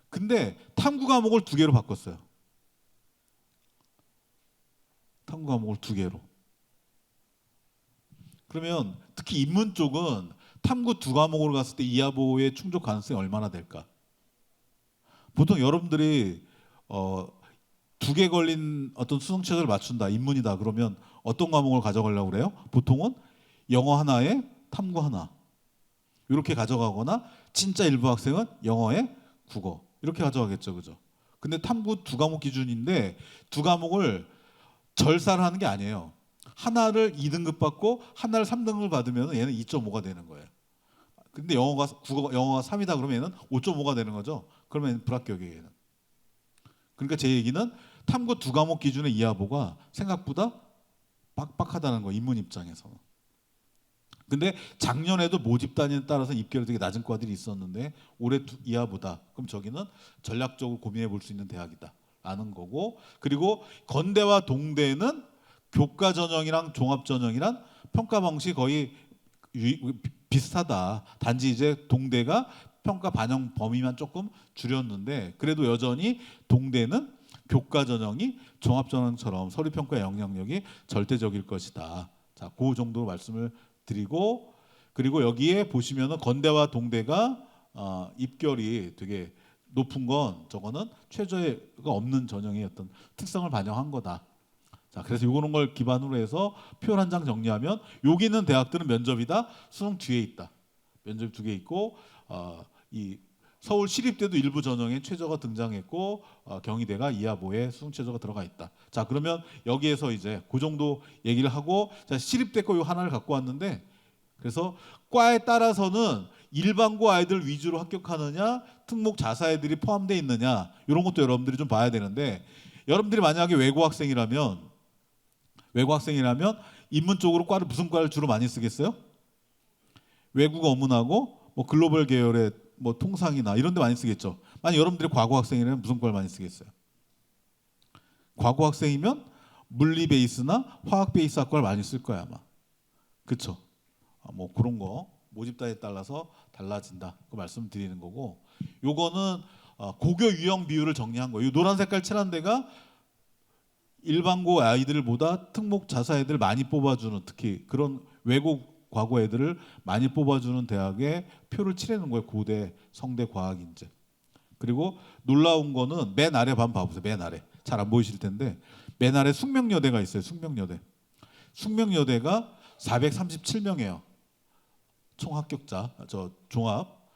근데 탐구 과목을 2개로 바꿨어요. 탐구 과목을 2개로. 그러면 특히 인문 쪽은 탐구 2과목으로 갔을 때 2합5의 충족 가능성이 얼마나 될까? 보통 여러분들이 2개 걸린 어떤 수능 최저를 맞춘다, 인문이다 그러면 어떤 과목을 가져가려고 그래요? 보통은 영어 하나에 탐구 하나 이렇게 가져가거나 진짜 일부 학생은 영어에 국어 이렇게 가져가겠죠, 그죠? 근데 탐구 2과목 기준인데 2과목을 절사를 하는 게 아니에요. 하나를 2등급 받고 하나를 3등급을 받으면 얘는 2.5가 되는 거예요. 근데 영어가 3이다 그러면 얘는 5.5가 되는 거죠. 그러면 얘는 불합격이에요. 얘는. 그러니까 제 얘기는 탐구 2과목 기준의 이하보가 생각보다 빡빡하다는 거예요. 인문 입장에서는. 근데 작년에도 모집 단위에 따라서 입결이 되게 낮은 과들이 있었는데 올해 이하보다 그럼 저기는 전략적으로 고민해 볼 수 있는 대학이다라는 거고, 그리고 건대와 동대는 교과 전형이랑 종합 전형이랑 평가 방식이 거의 비슷하다. 단지 이제 동대가 평가 반영 범위만 조금 줄였는데 그래도 여전히 동대는 교과 전형이 종합 전형처럼 서류 평가 영향력이 절대적일 것이다. 자, 그 정도 말씀을 드리고, 그리고 여기에 보시면은 건대와 동대가 입결이 되게 높은 건 저거는 최저가 없는 전형의 어떤 특성을 반영한 거다. 자, 그래서 요런 걸 기반으로 해서 표를 한 장 정리하면 여기 있는 대학들은 면접이다. 수능 뒤에 있다. 면접 2개 있고 이 서울 시립대도 일부 전형에 최저가 등장했고 경희대가 이하보에 수능 최저가 들어가 있다. 자, 그러면 여기에서 이제 그 정도 얘기를 하고, 자, 시립대 거 요 하나를 갖고 왔는데, 그래서 과에 따라서는 일반고 아이들 위주로 합격하느냐 특목 자사 애들이 포함되어 있느냐 이런 것도 여러분들이 좀 봐야 되는데, 여러분들이 만약에 외고 학생이라면 인문 쪽으로 과를 무슨 과를 주로 많이 쓰겠어요? 외국어 어문하고 뭐 글로벌 계열의 뭐 통상이나 이런 데 많이 쓰겠죠. 만약 여러분들이 과거 학생이라면 무슨 과를 많이 쓰겠어요? 과거 학생이면 물리 베이스나 화학 베이스 학과를 많이 쓸 거야 아마. 그렇죠? 뭐 그런 거 모집 단위에 따라서 달라진다. 그 말씀드리는 거고, 요거는 고교 유형 비율을 정리한 거예요. 이 노란 색깔 칠한 데가 일반고 아이들보다 특목 자사 애들 많이 뽑아주는, 특히 그런 외고 과거 애들을 많이 뽑아주는 대학에 표를 칠해놓은 거예요. 고대, 성대, 과학인재. 그리고 놀라운 거는 맨 아래 반 봐보세요. 맨 아래. 잘 안 보이실 텐데 맨 아래 숙명여대가 있어요. 숙명여대. 숙명여대가 437명이에요. 총 합격자. 저 종합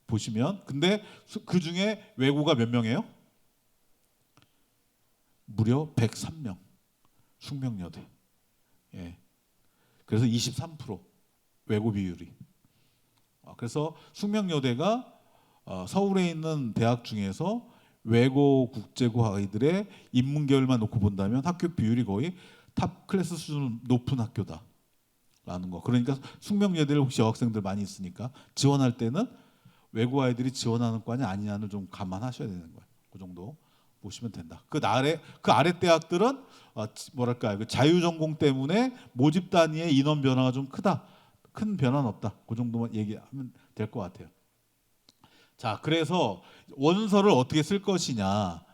보시면. 근데 그 중에 외고가 몇 명이에요? 무려 103명. 숙명여대. 예. 그래서 23% 외고 비율이. 그래서 숙명여대가 서울에 있는 대학 중에서 외고 국제고 아이들의 인문계열만 놓고 본다면 학교 비율이 거의 탑 클래스 수준 높은 학교다라는 거. 그러니까 숙명여대를 혹시 여학생들 많이 있으니까 지원할 때는 외고 아이들이 지원하는 과냐 아니냐를 좀 감안하셔야 되는 거예요. 그 정도 보시면 된다. 그 아래 대학들은 뭐랄까요, 그 자유전공 때문에 모집 단위의 인원 변화가 좀 크다. 큰 변화는 없다. 그 정도만 얘기하면 될 것 같아요. 자, 그래서 원서를 어떻게 쓸 것이냐,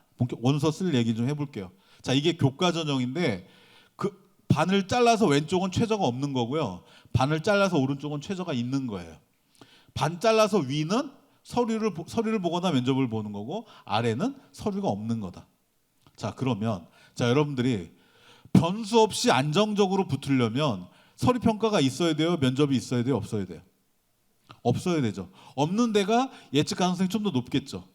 원서 쓸 얘기 좀 해볼게요. 자, 이게 교과 전형인데 그 반을 잘라서 왼쪽은 최저가 없는 거고요. 반을 잘라서 오른쪽은 최저가 있는 거예요. 반 잘라서 위는 서류를 보거나 면접을 보는 거고 아래는 서류가 없는 거다. 자, 그러면 여러분들이 변수 없이 안정적으로 붙으려면 서류 평가가 있어야 돼요? 면접이 있어야 돼요? 없어야 돼요? 없어야 되죠. 없는 데가 예측 가능성이 좀 더 높겠죠.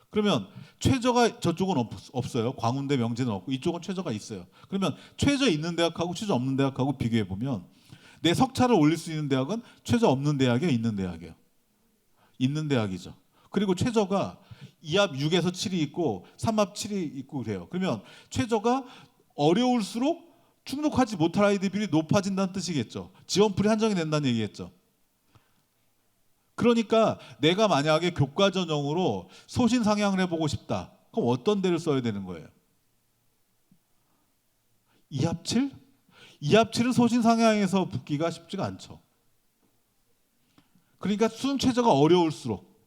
그러면 최저가 저쪽은 없어요. 광운대, 명제는 없고 이쪽은 최저가 있어요. 그러면 최저 있는 대학하고 최저 없는 대학하고 비교해 보면 내 석차를 올릴 수 있는 대학은 최저 없는 대학이에요? 있는 대학이에요? 있는 대학이죠. 그리고 최저가 2합 6에서 7이 있고 3합 7이 있고 그래요. 그러면 최저가 어려울수록 충족하지 못할 아이들 비율이 높아진다는 뜻이겠죠. 지원풀이 한정이 된다는 얘기겠죠. 그러니까 내가 만약에 교과 전형으로 소신 상향을 해보고 싶다. 그럼 어떤 데를 써야 되는 거예요? 2합 7? 2합 7은 소신 상향에서 붙기가 쉽지가 않죠. 그러니까 수능 최저가 어려울수록,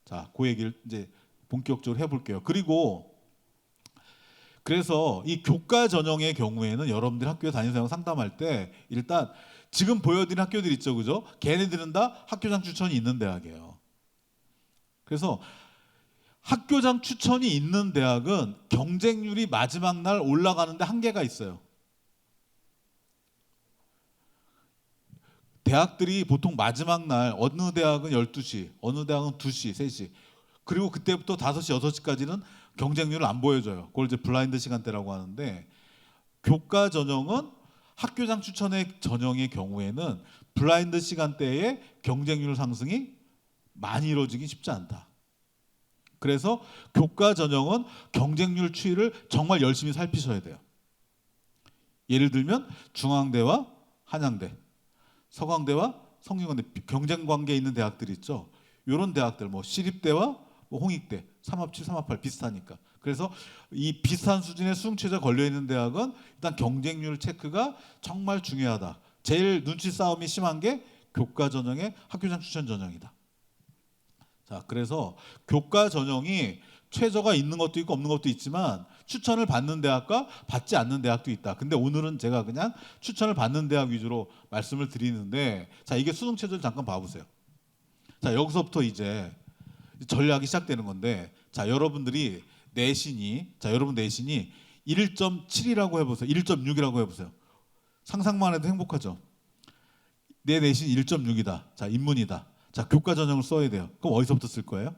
자, 그 얘기를 이제 본격적으로 해볼게요. 그래서 이 교과 전형의 경우에는 여러분들 학교에 다니면서 상담할 때 일단 지금 보여드린 학교들 있죠, 그죠? 걔네들은 다 학교장 추천이 있는 대학이에요. 그래서 학교장 추천이 있는 대학은 경쟁률이 마지막 날 올라가는데 한계가 있어요. 대학들이 보통 마지막 날 어느 대학은 12시, 어느 대학은 2시, 3시, 그리고 그때부터 5시, 6시까지는 경쟁률을 안 보여줘요. 그걸 이제 블라인드 시간대라고 하는데, 교과 전형은 학교장 추천의 전형의 경우에는 블라인드 시간대에 경쟁률 상승이 많이 이루어지기 쉽지 않다. 그래서 교과 전형은 경쟁률 추이를 정말 열심히 살피셔야 돼요. 예를 들면 중앙대와 한양대, 서강대와 성균관대 경쟁 관계에 있는 대학들이 있죠. 이런 대학들 뭐 시립대와 뭐 홍익대, 3합7, 3합8 비슷하니까. 그래서 이 비슷한 수준의 수능 최저 걸려 있는 대학은 일단 경쟁률 체크가 정말 중요하다. 제일 눈치 싸움이 심한 게 교과 전형의 학교장 추천 전형이다. 자, 그래서 교과 전형이 최저가 있는 것도 있고 없는 것도 있지만 추천을 받는 대학과 받지 않는 대학도 있다. 근데 오늘은 제가 그냥 추천을 받는 대학 위주로 말씀을 드리는데, 자, 이게 수능 최저를 잠깐 봐보세요. 자, 여기서부터 이제 전략이 시작되는 건데, 자, 여러분들이 내신이 1.7이라고 해보세요. 1.6이라고 해보세요. 상상만 해도 행복하죠. 내 내신 1.6이다. 자, 인문이다. 자, 교과 전형을 써야 돼요. 그럼 어디서부터 쓸 거예요?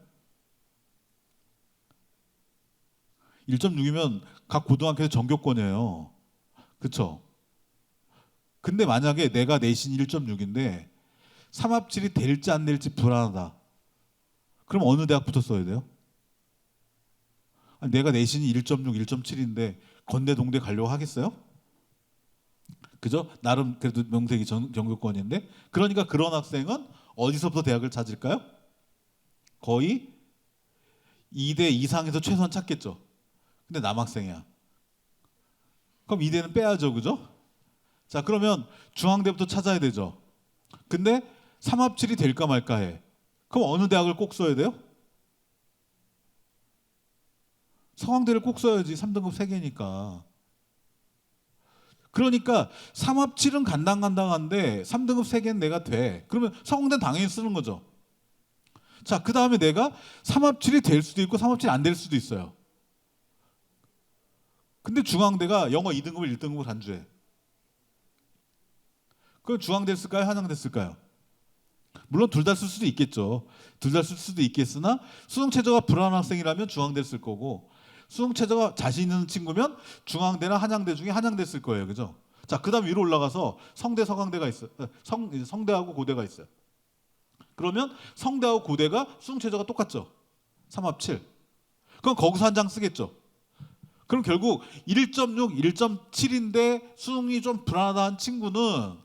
1.6이면 각 고등학교에서 전교권이에요. 그렇죠? 근데 만약에 내가 내신 1.6인데 3합7이 될지 안 될지 불안하다. 그럼 어느 대학부터 써야 돼요? 아니, 내가 내신이 1.6, 1.7인데 건대, 동대 가려고 하겠어요? 그죠? 나름 그래도 명색이 전교권인데, 그러니까 그런 학생은 어디서부터 대학을 찾을까요? 거의 2대 이상에서 최소한 찾겠죠. 근데 남학생이야. 그럼 2대는 빼야죠, 그죠? 자, 그러면 중앙대부터 찾아야 되죠. 근데 3합7이 될까 말까 해. 그럼 어느 대학을 꼭 써야 돼요? 서강대를 꼭 써야지. 3등급 3개니까. 그러니까 3합7은 간당간당한데 3등급 3개는 내가 돼. 그러면 서강대는 당연히 쓰는 거죠. 자, 그 다음에 내가 3합7이 될 수도 있고 3합7이 안 될 수도 있어요. 근데 중앙대가 영어 2등급을 1등급을 간주해. 그럼 중앙대 쓸까요? 한양대 쓸까요? 물론 둘 다 쓸 수도 있겠죠. 둘 다 쓸 수도 있겠으나 수능 최저가 불안한 학생이라면 중앙대 쓸 거고, 수능 최저가 자신 있는 친구면 중앙대나 한양대 중에 한양대 쓸 거예요. 그죠? 자, 그다음 위로 올라가서 성대, 서강대가 있어요. 성대하고 고대가 있어요. 그러면 성대하고 고대가 수능 최저가 똑같죠. 3합7. 그럼 거기서 한 장 쓰겠죠. 그럼 결국 1.6, 1.7인데 수능이 좀 불안하다는 친구는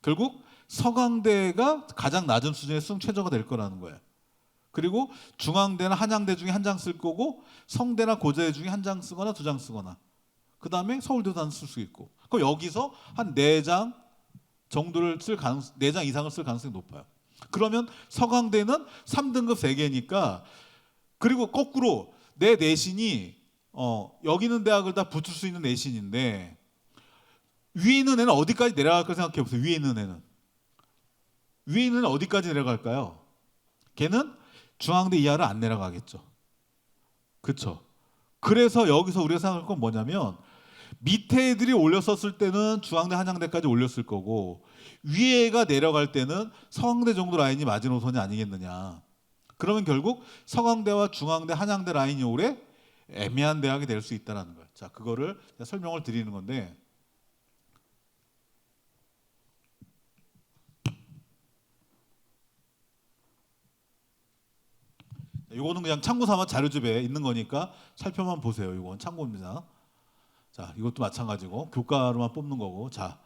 결국 서강대가 가장 낮은 수준의 수능 최저가 될 거라는 거예요. 그리고 중앙대나 한양대 중에 한 장 쓸 거고, 성대나 고대 중에 한 장 쓰거나 2장 쓰거나, 그 다음에 서울대도 한 쓸 수 있고. 그럼 여기서 한 4장 정도를 쓸 가능성, 4장 이상을 쓸 가능성이 높아요. 그러면 서강대는 3등급 3개니까, 그리고 거꾸로 내 내신이 여기 있는 대학을 다 붙을 수 있는 내신인데 위에 있는 애는 어디까지 내려갈까 생각해 보세요. 위에 있는 애는 어디까지 내려갈까요? 걔는 중앙대 이하를 안 내려가겠죠. 그렇죠? 그래서 여기서 우리가 생각할 건 뭐냐면, 밑에 애들이 올렸었을 때는 중앙대 한양대까지 올렸을 거고, 위에 애가 내려갈 때는 서강대 정도 라인이 마지노선이 아니겠느냐. 그러면 결국 서강대와 중앙대 한양대 라인이 오래 애매한 대학이 될 수 있다는 거예요. 자, 그거를 설명을 드리는 건데, 이거는 그냥 참고 삼아 자료집에 있는 거니까 살펴만 보세요. 이건 참고입니다. 자, 이것도 마찬가지고 교과로만 뽑는 거고. 자,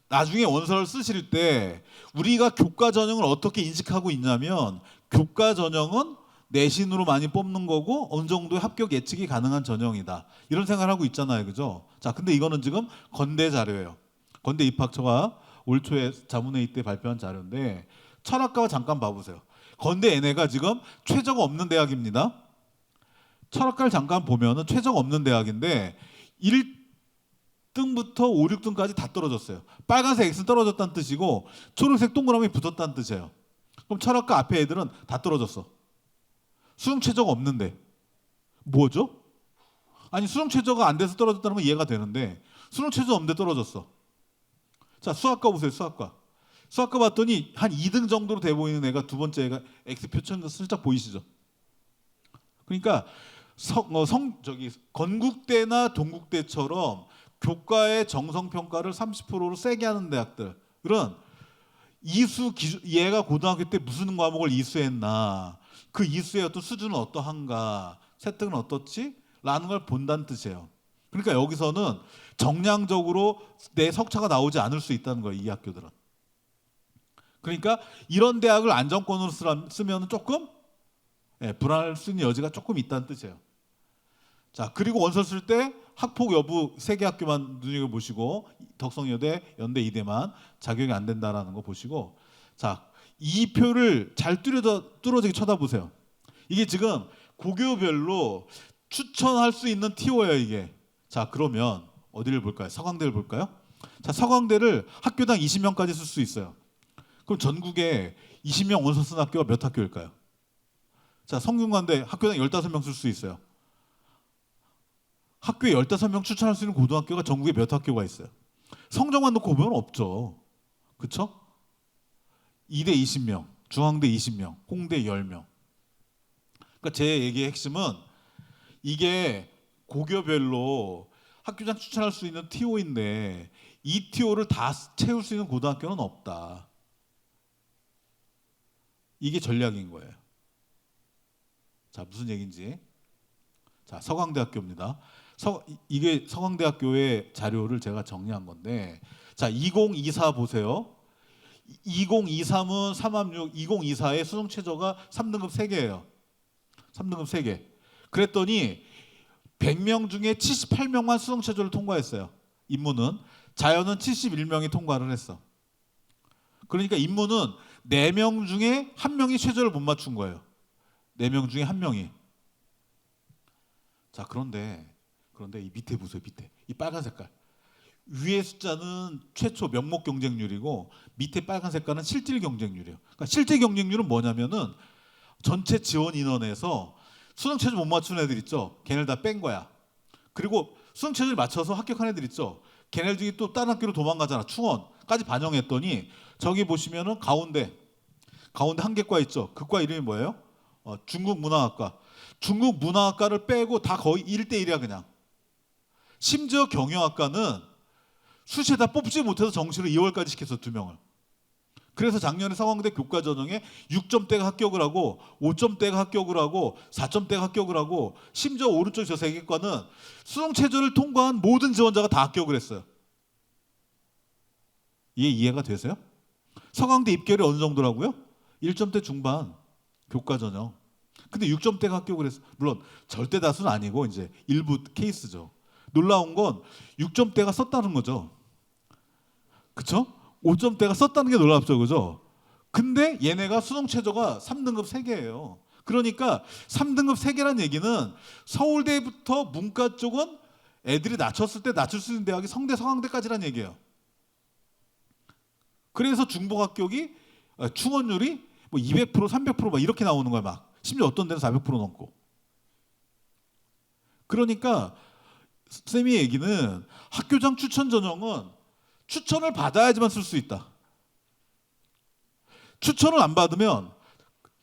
나중에 원서를 쓰실 때 우리가 교과 전형을 어떻게 인식하고 있냐면, 교과 전형은 내신으로 많이 뽑는 거고 어느 정도의 합격 예측이 가능한 전형이다, 이런 생각을 하고 있잖아요. 그죠? 자, 근데 이거는 지금 건대 자료예요. 건대 입학처가 올 초에 자문회의 때 발표한 자료인데, 철학과와 잠깐 봐보세요. 건대 얘네가 지금 최저가 없는 대학입니다. 철학과를 잠깐 보면은 최저가 없는 대학인데 1등부터 5, 6등까지 다 떨어졌어요. 빨간색 X는 떨어졌다는 뜻이고 초록색 동그라미 붙었다는 뜻이에요. 그럼 철학과 앞에 애들은 다 떨어졌어. 수능 최저가 없는데 뭐죠? 아니, 수능 최저가 안 돼서 떨어졌다는 건 이해가 되는데 수능 최저 없는데 떨어졌어. 자, 수학과 보세요. 수학과 봤더니 한 2등 정도로 돼 보이는 애가, 두 번째 애가 X표처럼 슬쩍 보이시죠? 그러니까 건국대나 동국대처럼 교과의 정성 평가를 30%로 세게 하는 대학들은 이수 기준, 얘가 고등학교 때 무슨 과목을 이수했나, 그 이수의 어떤 수준은 어떠한가, 세특은 어떻지? 라는 걸 본다는 뜻이에요. 그러니까 여기서는 정량적으로 내 석차가 나오지 않을 수 있다는 거예요, 이 학교들은. 그러니까 이런 대학을 안정권으로 쓰면 조금 불안할 수 있는 여지가 조금 있다는 뜻이에요. 자, 그리고 원서 쓸 때 학폭 여부 3개 학교만 눈여겨보시고 덕성여대, 연대, 이대만 자격이 안 된다라는 거 보시고, 자, 이 표를 잘 뚫어지게 쳐다보세요. 이게 지금 고교별로 추천할 수 있는 TO예요, 이게. 자, 그러면 어디를 볼까요? 서강대를 볼까요? 자, 서강대를 학교당 20명까지 쓸 수 있어요. 그럼 전국에 20명 원서 쓴 학교가 몇 학교일까요? 자, 성균관대 학교당 15명 쓸 수 있어요. 학교에 15명 추천할 수 있는 고등학교가 전국에 몇 학교가 있어요? 성적만 놓고 보면 없죠. 그렇죠? 이대 20명, 중앙대 20명, 홍대 10명. 그러니까 제 얘기의 핵심은 이게 고교별로 학교장 추천할 수 있는 TO인데 이 TO를 다 채울 수 있는 고등학교는 없다. 이게 전략인 거예요. 자, 무슨 얘기인지. 자, 서강대학교입니다. 이게 서강대학교의 자료를 제가 정리한 건데, 자, 2024 보세요. 2023은 3합6, 2024의 수능 최저가 3등급 3개예요. 3등급 3개. 그랬더니 100명 중에 78명만 수능 최저를 통과했어요. 인문은. 자연은 71명이 통과를 했어. 그러니까 인문은 4명 중에 1명이 최저를 못 맞춘 거예요. 4명 중에 1명이. 자, 그런데 이 밑에 보세요. 밑에 이 빨간 색깔, 위의 숫자는 최초 명목 경쟁률이고 밑에 빨간 색깔은 실질 경쟁률이에요. 그러니까 실질 경쟁률은 뭐냐면은 전체 지원 인원에서 수능 최저 못 맞춘 애들 있죠. 걔네를 다 뺀 거야. 그리고 수능 최저를 맞춰서 합격한 애들 있죠. 걔네들 중에 또 다른 학교로 도망가잖아. 충원까지 반영했더니 저기 보시면은 가운데 한 개 과 있죠. 그 과 이름이 뭐예요? 중국문화학과. 중국문화학과를 빼고 다 거의 1대1이야 그냥. 심지어 경영학과는 수시에다 뽑지 못해서 정시로 2월까지 시켰어, 2명을. 그래서 작년에 서강대 교과 전형에 6점대가 합격을 하고 5점대가 합격을 하고 4점대가 합격을 하고, 심지어 오른쪽 저 3개 과는 수능 최저를 통과한 모든 지원자가 다 합격을 했어요. 이게 이해가 되세요? 서강대 입결이 어느 정도라고요? 1점대 중반 교과 전형. 근데 6점대가 합격을 했어. 물론 절대 다수는 아니고 이제 일부 케이스죠. 놀라운 건 6점대가 썼다는 거죠. 그쵸? 5점대가 썼다는 게 놀랍죠. 그죠? 근데 얘네가 수능 최저가 3등급 3개예요. 그러니까 3등급 3개란 얘기는 서울대부터 문과 쪽은 애들이 낮췄을 때 낮출 수 있는 대학이 성대, 서강대까지란 얘기예요. 그래서 중복 합격이 충원율이 뭐 200%, 300% 막 이렇게 나오는 거야. 막 심지어 어떤 데는 400% 넘고. 그러니까 쌤이 얘기는 학교장 추천 전형은 추천을 받아야지만 쓸 수 있다. 추천을 안 받으면,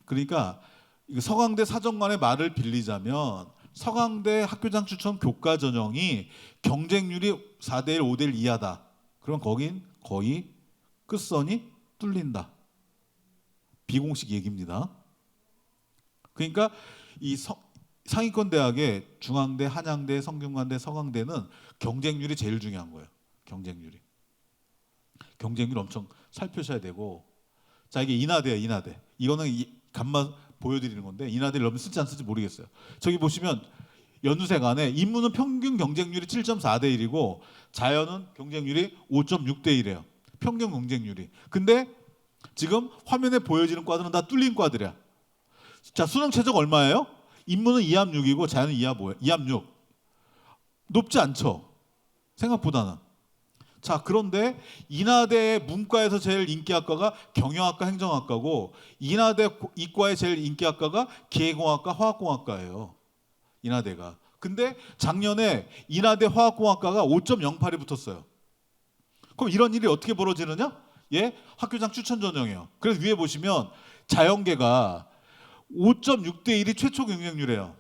그러니까 서강대 사정관의 말을 빌리자면 서강대 학교장 추천 교과 전형이 경쟁률이 4대1, 5대1 이하다. 그럼 거긴 거의 끝선이 뚫린다. 비공식 얘기입니다. 그러니까 이 상위권 대학의 중앙대, 한양대, 성균관대, 서강대는 경쟁률이 제일 중요한 거예요. 경쟁률 엄청 살펴셔야 되고. 자, 이게 인하대예요. 인하대. 이거는 간만 보여드리는 건데 인하대를 여러분 쓸지 안 쓸지 모르겠어요. 저기 보시면 연두색 안에 인문은 평균 경쟁률이 7.4대 1이고 자연은 경쟁률이 5.6대 1이에요. 평균 경쟁률이. 근데 지금 화면에 보여지는 과들은 다 뚫린 과들이야. 자, 수능 최저가 얼마예요? 인문은 2합 6이고 자연은 2합 6. 높지 않죠? 생각보다는. 자, 그런데 인하대 문과에서 제일 인기 학과가 경영학과, 행정학과고 인하대 이과의 제일 인기 학과가 기계공학과, 화학공학과예요. 인하대가. 근데 작년에 인하대 화학공학과가 5.08이 붙었어요. 그럼 이런 일이 어떻게 벌어지느냐? 예, 학교장 추천 전형이에요. 그래서 위에 보시면 자연계가 5.6대 1이 최초 경쟁률이에요.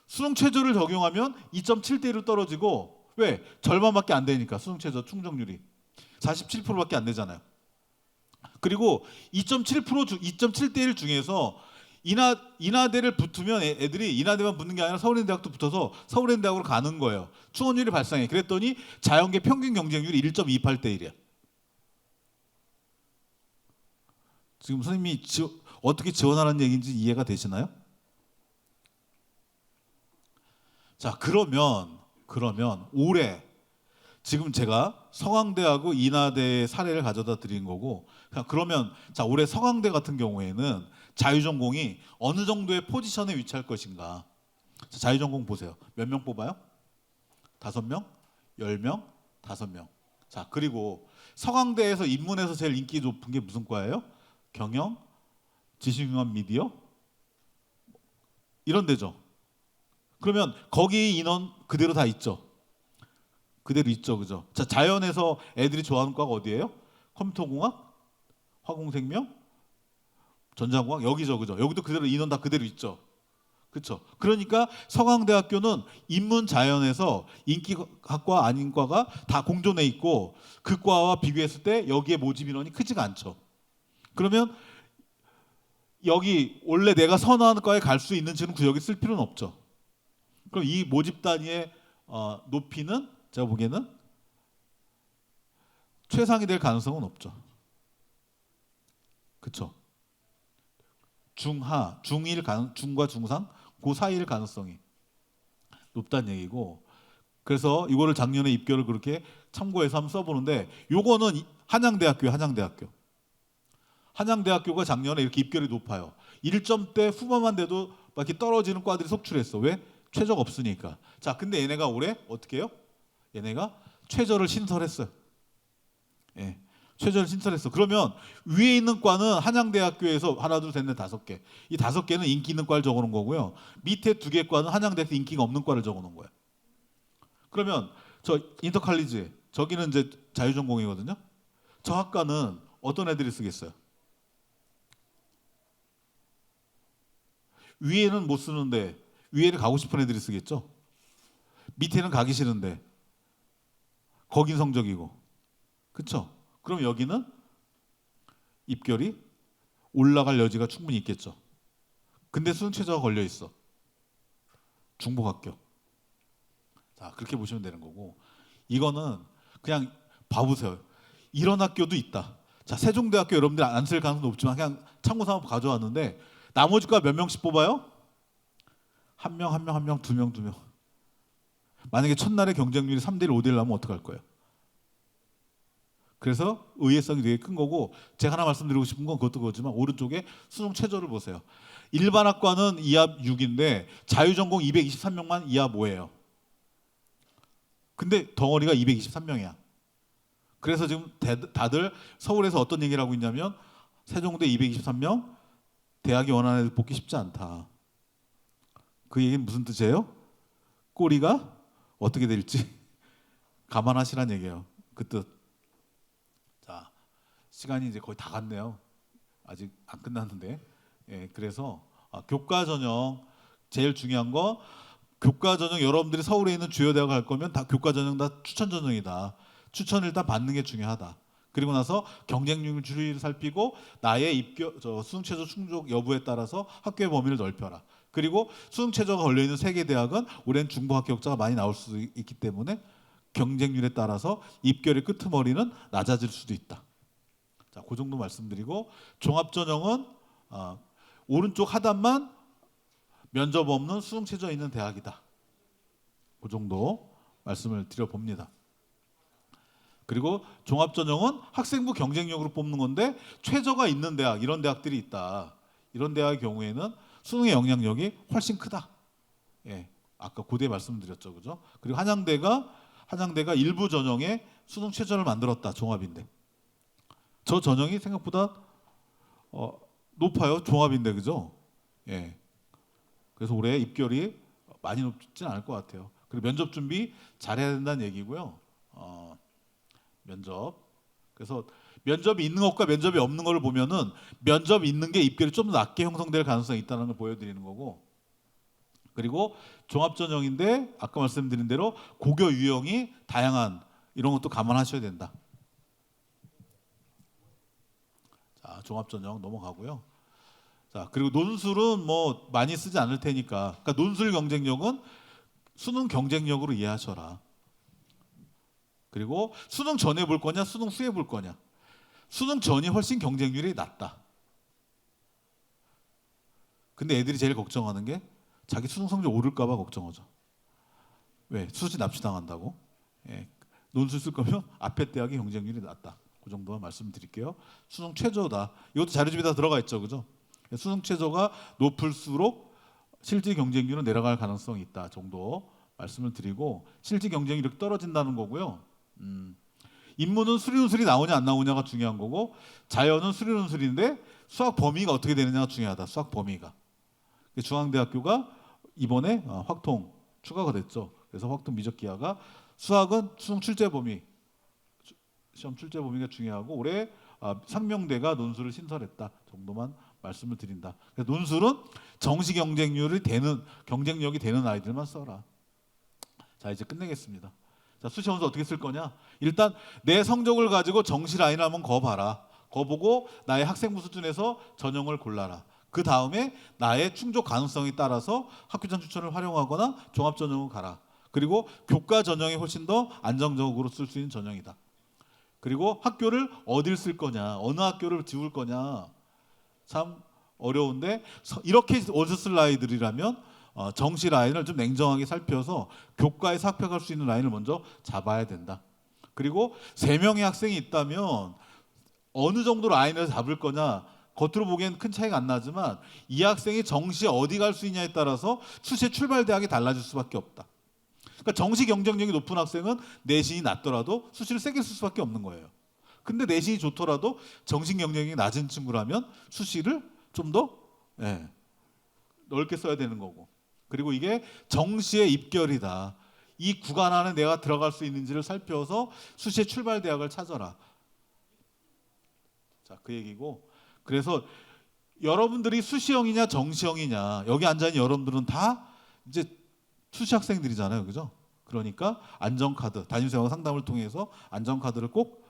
수능 최저를 적용하면 2.7대 1로 떨어지고 왜? 절반밖에 안 되니까 수능 최저 충족률이 47%밖에 안 되잖아요. 그리고 2.7대 1 중에서 인하대를 붙으면 애들이 인하대만 붙는 게 아니라 서울인대학도 붙어서 서울인대학으로 가는 거예요. 충원율이 발생해. 그랬더니 자연계 평균 경쟁률이 1.28대 1이야. 지금 선생님이 어떻게 지원하라는 얘기인지 이해가 되시나요? 자, 그러면 올해 지금 제가 서강대하고 인하대의 사례를 가져다 드린 거고, 그러면 자, 올해 서강대 같은 경우에는 자유전공이 어느 정도의 포지션에 위치할 것인가? 자, 자유전공 보세요. 몇 명 뽑아요? 5명, 10명, 5명. 자, 그리고 서강대에서 인문에서 제일 인기 높은 게 무슨 과예요? 경영, 지식융합 미디어 이런 데죠. 그러면 거기 인원 그대로 다 있죠. 그대로 있죠, 그죠? 자, 자연에서 애들이 좋아하는 과가 어디예요? 컴퓨터공학, 화공생명, 전자공학 여기죠, 그죠? 여기도 그대로 인원 다 그대로 있죠, 그렇죠? 그러니까 서강대학교는 인문 자연에서 인기학과 아닌 과가 다 공존해 있고 그 과와 비교했을 때 여기에 모집 인원이 크지가 않죠. 그러면 여기 원래 내가 선호하는 과에 갈 수 있는지는 구역에 쓸 필요는 없죠. 그럼 이 모집 단위의 높이는 제가 보기에는 최상이 될 가능성은 없죠. 그렇죠? 중하, 중과 중상, 그 사이일 가능성이 높다는 얘기고, 그래서 이거를 작년에 입결을 그렇게 참고해서 한번 써보는데, 요거는 한양대학교가 작년에 이렇게 입결이 높아요. 1점대 후반만 돼도 막 이렇게 떨어지는 과들이 속출했어. 왜? 최저가 없으니까. 자, 근데 얘네가 올해 어떻게 해요? 얘네가 최저를 신설했어요. 예, 최저를 신설했어. 그러면 위에 있는 과는 한양대학교에서 하나, 둘, 셋, 넷, 5개. 이 5개는 인기 있는 과를 적어놓은 거고요. 밑에 2개 과는 한양대학교 인기가 없는 과를 적어놓은 거예요. 그러면 저 인터칼리지 저기는 이제 자유전공이거든요. 저 학과는 어떤 애들이 쓰겠어요? 위에는 못 쓰는데 위에는 가고 싶은 애들이 쓰겠죠. 밑에는 가기 싫은데 거긴 성적이고, 그렇죠? 그럼 여기는 입결이 올라갈 여지가 충분히 있겠죠. 근데 수능 최저가 걸려 있어. 중복합격. 자, 그렇게 보시면 되는 거고, 이거는 그냥 봐보세요. 이런 학교도 있다. 자, 세종대학교 여러분들 안 쓸 가능성도 높지만 그냥 참고 삼아 가져왔는데 나머지 과 몇 명씩 뽑아요? 한 명, 2명, 2명. 만약에 첫날에 경쟁률이 3대1, 5대1 나면 어떡할 거예요? 그래서 의외성이 되게 큰 거고, 제가 하나 말씀드리고 싶은 건 그것도 그거지만 오른쪽에 수능 최저를 보세요. 일반학과는 이합 6인데 자유전공 223명만 이합 5예요. 근데 덩어리가 223명이야. 그래서 지금 다들 서울에서 어떤 얘기를 하고 있냐면 세종대 223명, 대학이 원하는 애들 뽑기 쉽지 않다. 그 얘기는 무슨 뜻이에요? 꼬리가 어떻게 될지 감안하시란 얘기예요. 그 뜻. 자, 시간이 이제 거의 다 갔네요. 아직 안 끝났는데. 예, 그래서 교과 전형 제일 중요한 거, 교과 전형 여러분들이 서울에 있는 주요 대학 갈 거면 다 교과 전형 다 추천 전형이다. 추천을 일단 받는 게 중요하다. 그리고 나서 경쟁률을 살피고 나의 수능 최저 충족 여부에 따라서 학교의 범위를 넓혀라. 그리고 수능 최저가 걸려 있는 3개 대학은 올해는 중복 합격자가 많이 나올 수 있기 때문에 경쟁률에 따라서 입결의 끄트머리는 낮아질 수도 있다. 자, 그 정도 말씀드리고, 종합전형은 오른쪽 하단만 면접 없는 수능 최저 있는 대학이다. 그 정도 말씀을 드려봅니다. 그리고 종합전형은 학생부 경쟁력으로 뽑는 건데 최저가 있는 대학, 이런 대학들이 있다. 이런 대학의 경우에는 수능의 영향력이 훨씬 크다. 예, 아까 고대 말씀드렸죠, 그죠? 그리고 한양대가 일부 전형에 수능 최저를 만들었다. 종합인데 저 전형이 생각보다 높아요. 종합인데, 그죠? 예. 그래서 올해 입결이 많이 높지는 않을 것 같아요. 그리고 면접 준비 잘해야 된다는 얘기고요. 면접. 그래서 면접이 있는 것과 면접이 없는 걸 보면은 면접이 있는 게 입결이 좀 더 낮게 형성될 가능성이 있다는 걸 보여드리는 거고, 그리고 종합 전형인데 아까 말씀드린 대로 고교 유형이 다양한 이런 것도 감안하셔야 된다. 자, 종합 전형 넘어가고요. 자, 그리고 논술은 뭐 많이 쓰지 않을 테니까. 그러니까 논술 경쟁력은 수능 경쟁력으로 이해하셔라. 그리고 수능 전에 볼 거냐, 수능 후에 볼 거냐. 수능 전이 훨씬 경쟁률이 낮다. 근데 애들이 제일 걱정하는 게 자기 수능 성적 오를까 봐 걱정하죠. 왜? 수시 납치당한다고. 예. 논술 쓸 거면 앞에 대학의 경쟁률이 낮다. 그 정도만 말씀드릴게요. 수능 최저다. 이것도 자료집에 다 들어가 있죠, 그죠? 수능 최저가 높을수록 실질 경쟁률은 내려갈 가능성이 있다 정도 말씀을 드리고, 실질 경쟁이 이렇게 떨어진다는 거고요. 인문은 수리논술이 나오냐 안 나오냐가 중요한 거고, 자연은 수리논술인데 수학 범위가 어떻게 되느냐가 중요하다. 수학 범위가. 중앙대학교가 이번에 확통 추가가 됐죠. 그래서 확통 미적 기하가 수학은 수능 출제 범위, 시험 출제 범위가 중요하고, 올해 상명대가 논술을 신설했다 정도만 말씀을 드린다. 그래서 논술은 정시 경쟁률이 되는, 경쟁력이 되는 아이들만 써라. 자, 이제 끝내겠습니다. 자, 수시 점수 어떻게 쓸 거냐? 일단 내 성적을 가지고 정시 라인을 한번 거봐라. 거보고 나의 학생부 수준에서 전형을 골라라. 그 다음에 나의 충족 가능성에 따라서 학교장 추천을 활용하거나 종합 전형을 가라. 그리고 교과 전형이 훨씬 더 안정적으로 쓸 수 있는 전형이다. 그리고 학교를 어딜 쓸 거냐, 어느 학교를 지울 거냐, 참 어려운데, 이렇게 어디서 쓸 아이들이라면 정시 라인을 좀 냉정하게 살펴서 교과에서 합격할 수 있는 라인을 먼저 잡아야 된다. 그리고 3명의 학생이 있다면 어느 정도 라인을 잡을 거냐, 겉으로 보기엔 큰 차이가 안 나지만 이 학생이 정시에 어디 갈 수 있냐에 따라서 수시의 출발 대학이 달라질 수밖에 없다. 그러니까 정시 경쟁력이 높은 학생은 내신이 낮더라도 수시를 세게 쓸 수밖에 없는 거예요. 근데 내신이 좋더라도 정시 경쟁력이 낮은 친구라면 수시를 좀 더 넓게 써야 되는 거고. 그리고 이게 정시의 입결이다. 이 구간 안에 내가 들어갈 수 있는지를 살펴서 수시의 출발 대학을 찾아라. 자, 그 얘기고. 그래서 여러분들이 수시형이냐 정시형이냐, 여기 앉아있는 여러분들은 다 이제 수시 학생들이잖아요, 그죠? 그러니까 안전카드, 담임쌤하고 상담을 통해서 안전카드를 꼭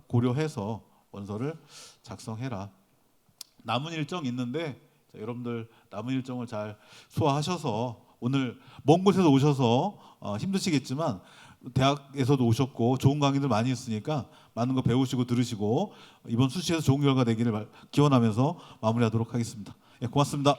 고려해서 원서를 작성해라. 남은 일정 있는데, 자, 여러분들 남은 일정을 잘 소화하셔서, 오늘 먼 곳에서 오셔서 힘드시겠지만 대학에서도 오셨고 좋은 강의들 많이 있으니까 많은 거 배우시고 들으시고 이번 수시에서 좋은 결과 되기를 기원하면서 마무리하도록 하겠습니다. 예, 고맙습니다.